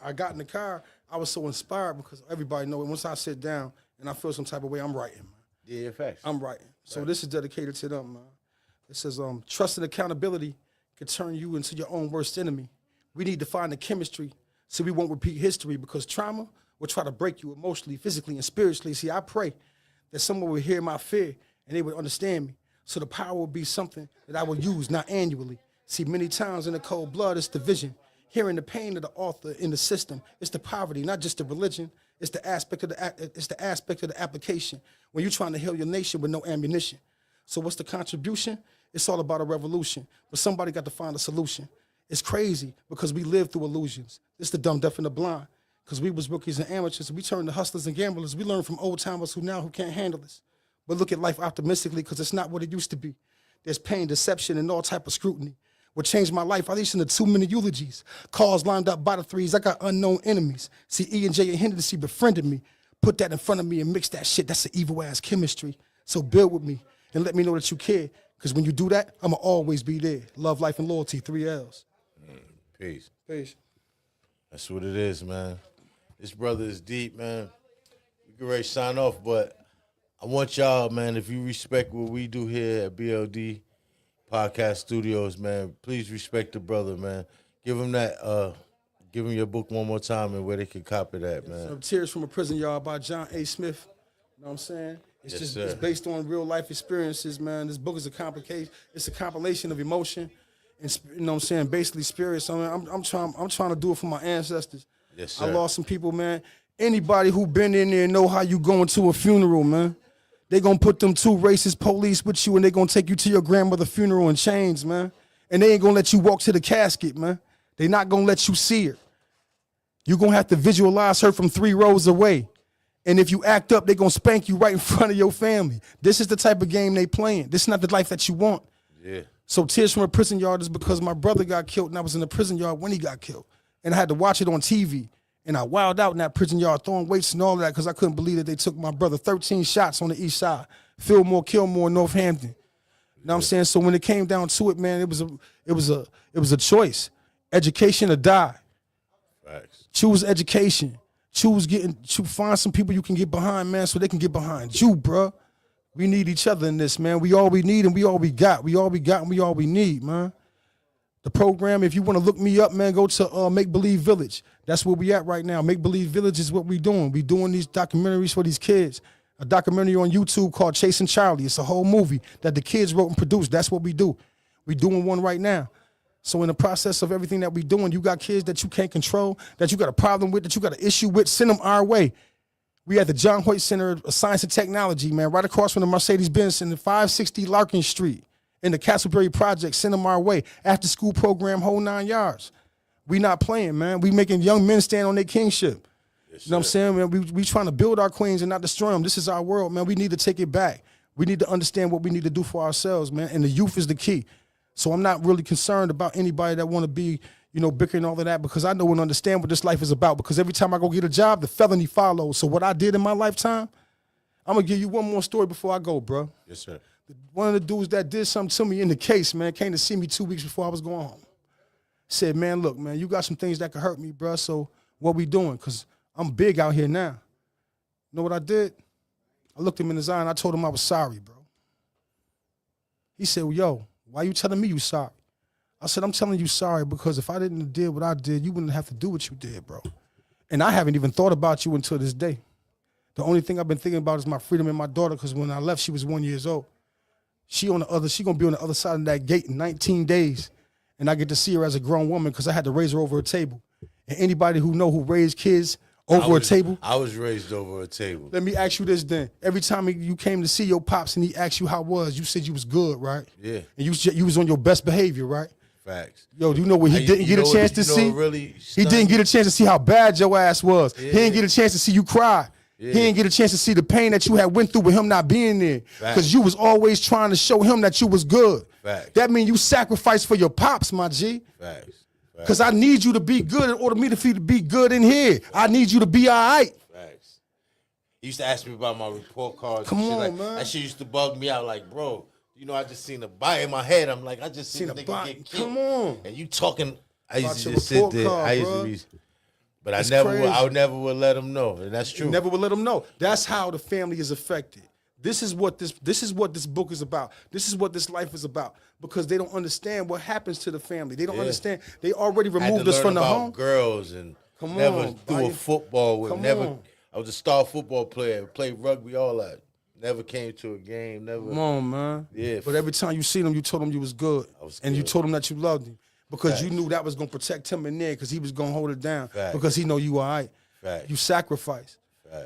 Speaker 7: I got in the car. I was so inspired because everybody know it. Once I sit down and I feel some type of way, I'm writing, man.
Speaker 4: Yeah, facts.
Speaker 7: I'm writing. So this is dedicated to them, man. It says, trust and accountability can turn you into your own worst enemy. We need to find the chemistry so we won't repeat history because trauma will try to break you emotionally, physically, and spiritually. See, I pray that someone would hear my fear and they would understand me. So the power would be something that I would use, not annually. See, many times in the cold blood, it's the vision. Hearing the pain of the author in the system. It's the poverty, not just the religion. It's the aspect of the application. When you're trying to heal your nation with no ammunition. So what's the contribution? It's all about a revolution. But somebody got to find a solution. It's crazy because we live through illusions. It's the dumb, deaf, and the blind. Because we was rookies and amateurs. We turned to hustlers and gamblers. We learned from old timers who can't handle this. But look at life optimistically because it's not what it used to be. There's pain, deception, and all type of scrutiny. What changed my life, I listened to too many eulogies. Cars lined up by the threes, I got unknown enemies. See, E and J and Hennessy befriended me. Put that in front of me and mix that shit. That's an evil-ass chemistry. So build with me and let me know that you care. Because when you do that, I'ma always be there. Love, life, and loyalty, 3 L's.
Speaker 4: Peace.
Speaker 7: Peace.
Speaker 4: That's what it is, man. This brother is deep, man. We can ready to sign off, but I want y'all, man, if you respect what we do here at BLD Podcast Studios, man, please respect the brother, man. Give him that, give him your book one more time and where they can copy that, man.
Speaker 7: Some Tears from a Prison Yard by John A. Smith. You know what I'm saying? It's based on real life experiences, man. This book is it's a compilation of emotion and, you know what I'm saying, basically spirits. I mean, I'm trying to do it for my ancestors.
Speaker 4: Yes, sir.
Speaker 7: I lost some people, man. Anybody who been in there know how you going to a funeral, man. They gonna put them 2 racist police with you and they gonna take you to your grandmother's funeral in chains, man. And they ain't gonna let you walk to the casket, man. They not gonna let you see her. You gonna have to visualize her from 3 rows away. And if you act up, they gonna spank you right in front of your family. This is the type of game they playing. This is not the life that you want.
Speaker 4: Yeah.
Speaker 7: So Tears from a Prison Yard is because my brother got killed and I was in the prison yard when he got killed. And I had to watch it on TV. And I wilded out in that prison yard, throwing weights and all of that because I couldn't believe that they took my brother 13 shots on the east side. Fillmore, Kilmore, Northampton. You know what I'm saying? So when it came down to it, man, it was a choice. Education or die.
Speaker 4: Facts.
Speaker 7: Choose education. Find some people you can get behind, man, so they can get behind you, bruh. We need each other in this, man. We all we need and we all we got. We all we got and we all we need, man. The program, if you want to look me up, man, go to Make Believe Village. That's where we at right now. Make Believe Village is what we doing. We doing these documentaries for these kids. A documentary on YouTube called Chasing Charlie. It's a whole movie that the kids wrote and produced. That's what we do. We doing one right now. So in the process of everything that we doing, you got kids that you can't control, that you got a problem with, that you got an issue with, send them our way. We at the John Hoyt Center of Science and Technology, man, right across from the Mercedes-Benz in the 560 Larkin Street. In the Castleberry Project, send them our way. After school program, whole 9 yards. We not playing, man. We making young men stand on their kingship. Yes, you know what I'm saying, man? We trying to build our queens and not destroy them. This is our world, man. We need to take it back. We need to understand what we need to do for ourselves, man. And the youth is the key. So I'm not really concerned about anybody that want to be, you know, bickering and all of that because I know and understand what this life is about. Because every time I go get a job, the felony follows. So what I did in my lifetime, I'm going to give you one more story before I go, bro.
Speaker 4: Yes, sir.
Speaker 7: One of the dudes that did something to me in the case, man, came to see me 2 weeks before I was going home. Said, man, look, man, you got some things that could hurt me, bro, so what we doing? Because I'm big out here now. You know what I did? I looked him in his eye and I told him I was sorry, bro. He said, well, yo, why you telling me you sorry? I said, I'm telling you sorry because if I didn't have did what I did, you wouldn't have to do what you did, bro. And I haven't even thought about you until this day. The only thing I've been thinking about is my freedom and my daughter because when I left, she was 1 year old. She gonna be on the other side of that gate in 19 days. And I get to see her as a grown woman because I had to raise her over a table. And anybody who raised kids over a table.
Speaker 4: I was raised over a table.
Speaker 7: Let me ask you this then. Every time you came to see your pops and he asked you how it was, you said you was good, right?
Speaker 4: Yeah.
Speaker 7: And you was on your best behavior, right?
Speaker 4: Facts.
Speaker 7: Yo, do you know what he didn't get a chance to see? He didn't get a chance to see how bad your ass was. Yeah. He didn't get a chance to see you cry. Yeah. He didn't get a chance to see the pain that you had went through with him not being there. Because you was always trying to show him that you was good.
Speaker 4: Facts.
Speaker 7: That means you sacrificed for your pops, my G.
Speaker 4: Facts.
Speaker 7: Because I need you to be good in order for me to be good in here. I need you to be all right.
Speaker 4: Facts. He used to ask me about my report cards.
Speaker 7: Come
Speaker 4: and shit
Speaker 7: on,
Speaker 4: like,
Speaker 7: man.
Speaker 4: That shit used to bug me out like, bro, you know, I just seen a bite in my head. I'm like, I just seen a nigga get killed.
Speaker 7: Come on.
Speaker 4: And you talking, I used
Speaker 7: About
Speaker 4: to
Speaker 7: your
Speaker 4: just sit
Speaker 7: report
Speaker 4: there.
Speaker 7: card,
Speaker 4: I used
Speaker 7: bro.
Speaker 4: to be, but
Speaker 7: It's
Speaker 4: I
Speaker 7: crazy.
Speaker 4: never would let him know. And that's true.
Speaker 7: You never would let them know. That's how the family is affected. This is what this book is about. This is what this life is about. Because they don't understand what happens to the family. They don't understand. They already removed us from the home.
Speaker 4: Girls and
Speaker 7: Come
Speaker 4: never
Speaker 7: on,
Speaker 4: threw a football with.
Speaker 7: Come
Speaker 4: Never.
Speaker 7: on.
Speaker 4: I was a star football player. Played rugby, all that. never came to a game, never.
Speaker 7: Come on, man.
Speaker 4: Yeah.
Speaker 7: But every time you seen him, you told him you was good. And you told him that you loved him. Because you knew that was going to protect him in there because he was going to hold it down. Because he know you all right. You sacrificed.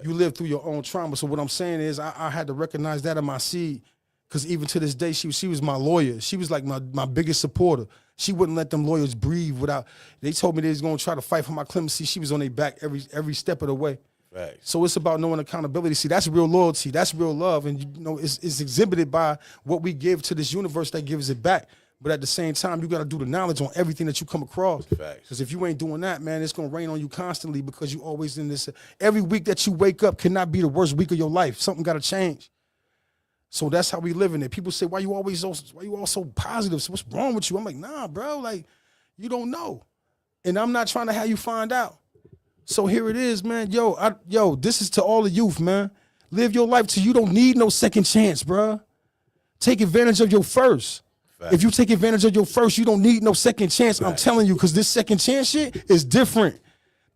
Speaker 7: You lived through your own trauma. So what I'm saying is I had to recognize that in my seed. Because even to this day, she was my lawyer. She was like my biggest supporter. She wouldn't let them lawyers breathe without. They told me they was going to try to fight for my clemency. She was on their back every step of the way. So it's about knowing accountability. See, that's real loyalty. That's real love. And, you know, it's exhibited by what we give to this universe that gives it back. But at the same time, you got to do the knowledge on everything that you come across. Because if you ain't doing that, man, it's going to rain on you constantly because you always in this. Every week that you wake up cannot be the worst week of your life. Something got to change. So that's how we live in it. People say, why you all so positive? So what's wrong with you? I'm like, nah, bro, like, you don't know. And I'm not trying to have you find out. So here it is, man. Yo, this is to all the youth, man. Live your life till you don't need no second chance, bro. Take advantage of your first. If you take advantage of your first, you don't need no second chance. I'm telling you, because this second chance shit is different.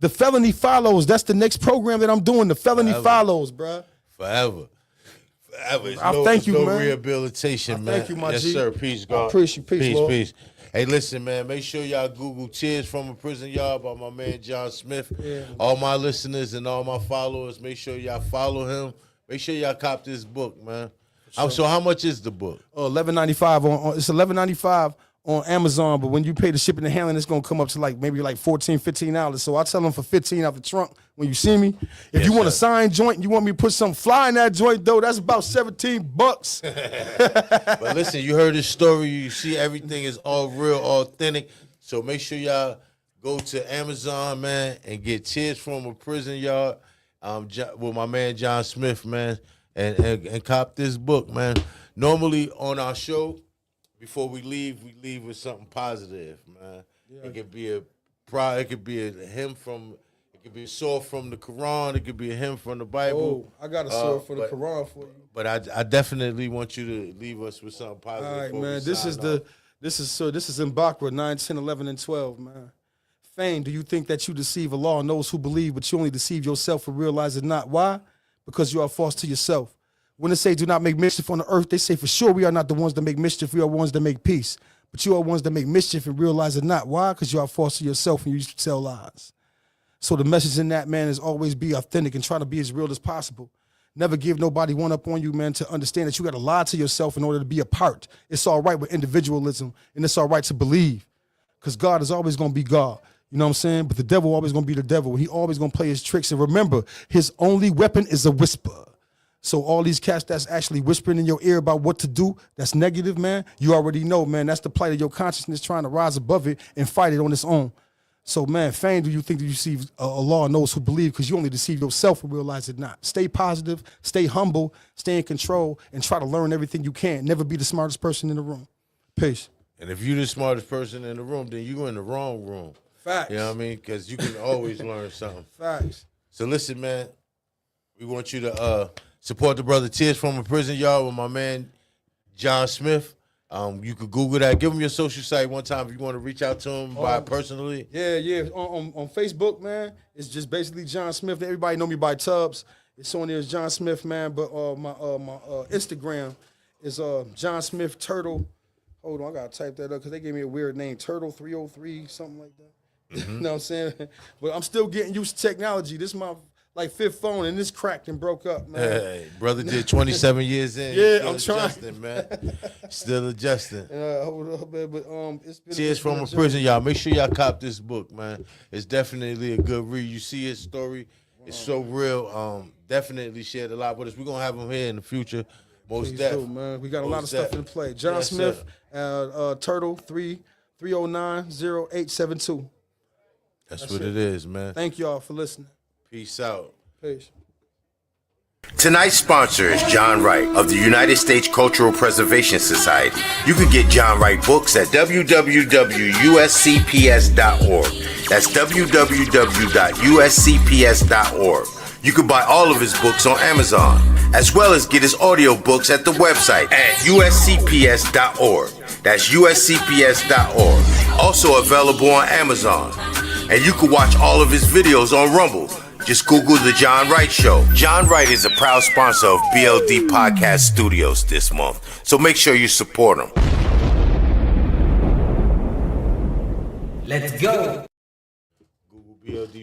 Speaker 7: The felony follows. That's the next program that I'm doing. The felony follows, bro.
Speaker 4: Forever.
Speaker 7: I thank you, man.
Speaker 4: Rehabilitation, man.
Speaker 7: Thank you, my
Speaker 4: yes,
Speaker 7: G.
Speaker 4: sir. Peace, God.
Speaker 7: I appreciate you. Peace, Lord.
Speaker 4: Peace. Hey, listen, man. Make sure y'all Google "Tears from a Prison Yard" by my man John Smith. All my listeners and all my followers, make sure y'all follow him. Make sure y'all cop this book, man. Sure. So how much is the book?
Speaker 7: $11.95 on it's $11.95 on Amazon, but when you pay the shipping and handling, it's gonna come up to maybe $14, $15. So I tell them for $15 out the trunk when you see me. If you want a signed joint, you want me to put some fly in that joint though, that's about $17.
Speaker 4: But listen, you heard his story. You see everything is all real, authentic. So make sure y'all go to Amazon, man, and get "Tears from a Prison Yard" with my man John Smith, man, and cop this book, man. Normally on our show, before we leave with something positive, man. It could be it could be a hymn from, it could be a surah from the Quran, it could be a hymn from the Bible.
Speaker 7: Oh, I got a surah for the Quran for you.
Speaker 4: But I definitely want you to leave us with something positive.
Speaker 7: All right, man. This is in Baqarah 9, 10, 11, and 12, man. Fame, do you think that you deceive Allah and those who believe, but you only deceive yourself and realize it not? Why? Because you are false to yourself. When they say do not make mischief on the earth, they say for sure we are not the ones that make mischief, we are ones that make peace. But you are ones that make mischief and realize it not. Why? Because you are false to yourself and you used to tell lies. So the message in that, man, is always be authentic and try to be as real as possible. Never give nobody one up on you, man, to understand that you got to lie to yourself in order to be a part. It's all right with individualism, and it's all right to believe, because God is always going to be God. You know what I'm saying? But the devil always going to be the devil. He always going to play his tricks. And remember, his only weapon is a whisper. So all these cats that's actually whispering in your ear about what to do, that's negative, man, you already know, man. That's the plight of your consciousness trying to rise above it and fight it on its own. So, man, fame, do you think that you deceive Allah and those who believe? Because you only deceive yourself and realize it not. Stay positive, stay humble, stay in control, and try to learn everything you can. Never be the smartest person in the room. Peace.
Speaker 4: And if you're the smartest person in the room, then you're in the wrong room.
Speaker 7: Facts.
Speaker 4: You know what I mean? Because you can always learn something.
Speaker 7: Facts.
Speaker 4: So listen, man, we want you to support the brother "Tears from a Prison Yard" with my man John Smith. You could Google that. Give him your social site one time if you want to reach out to him personally.
Speaker 7: Yeah. On Facebook, man, it's just basically John Smith. Everybody know me by Tubbs. It's on there as John Smith, man. But my Instagram is John Smith Turtle. Hold on, I gotta type that up because they gave me a weird name, Turtle 303, something like that.
Speaker 4: Mm-hmm.
Speaker 7: You know what I'm saying? But I'm still getting used to technology. This is my fifth phone, and this cracked and broke up, man.
Speaker 4: Hey, brother did 27 years in.
Speaker 7: Yeah, I'm trying.
Speaker 4: Adjusting, man. Still adjusting.
Speaker 7: Hold up, man. But it's been
Speaker 4: "Tears from a Prison Yard." Make sure y'all cop this book, man. It's definitely a good read. You see his story. It's so real. Definitely shared a lot with us. We're going to have him here in the future. Most definitely,
Speaker 7: man. We got a lot of stuff in the play. John Smith, Turtle 3090872.
Speaker 4: That's what it is, man.
Speaker 7: Thank y'all for listening.
Speaker 4: Peace out.
Speaker 7: Peace.
Speaker 1: Tonight's sponsor is John Wright of the United States Cultural Preservation Society. You can get John Wright books at www.uscps.org. That's www.uscps.org. You can buy all of his books on Amazon, as well as get his audio books at the website at uscps.org. That's uscps.org. Also available on Amazon. And you can watch all of his videos on Rumble. Just Google The John Wright Show. John Wright is a proud sponsor of BLD Podcast Studios this month, so make sure you support him.
Speaker 3: Let's go.
Speaker 4: Google BLD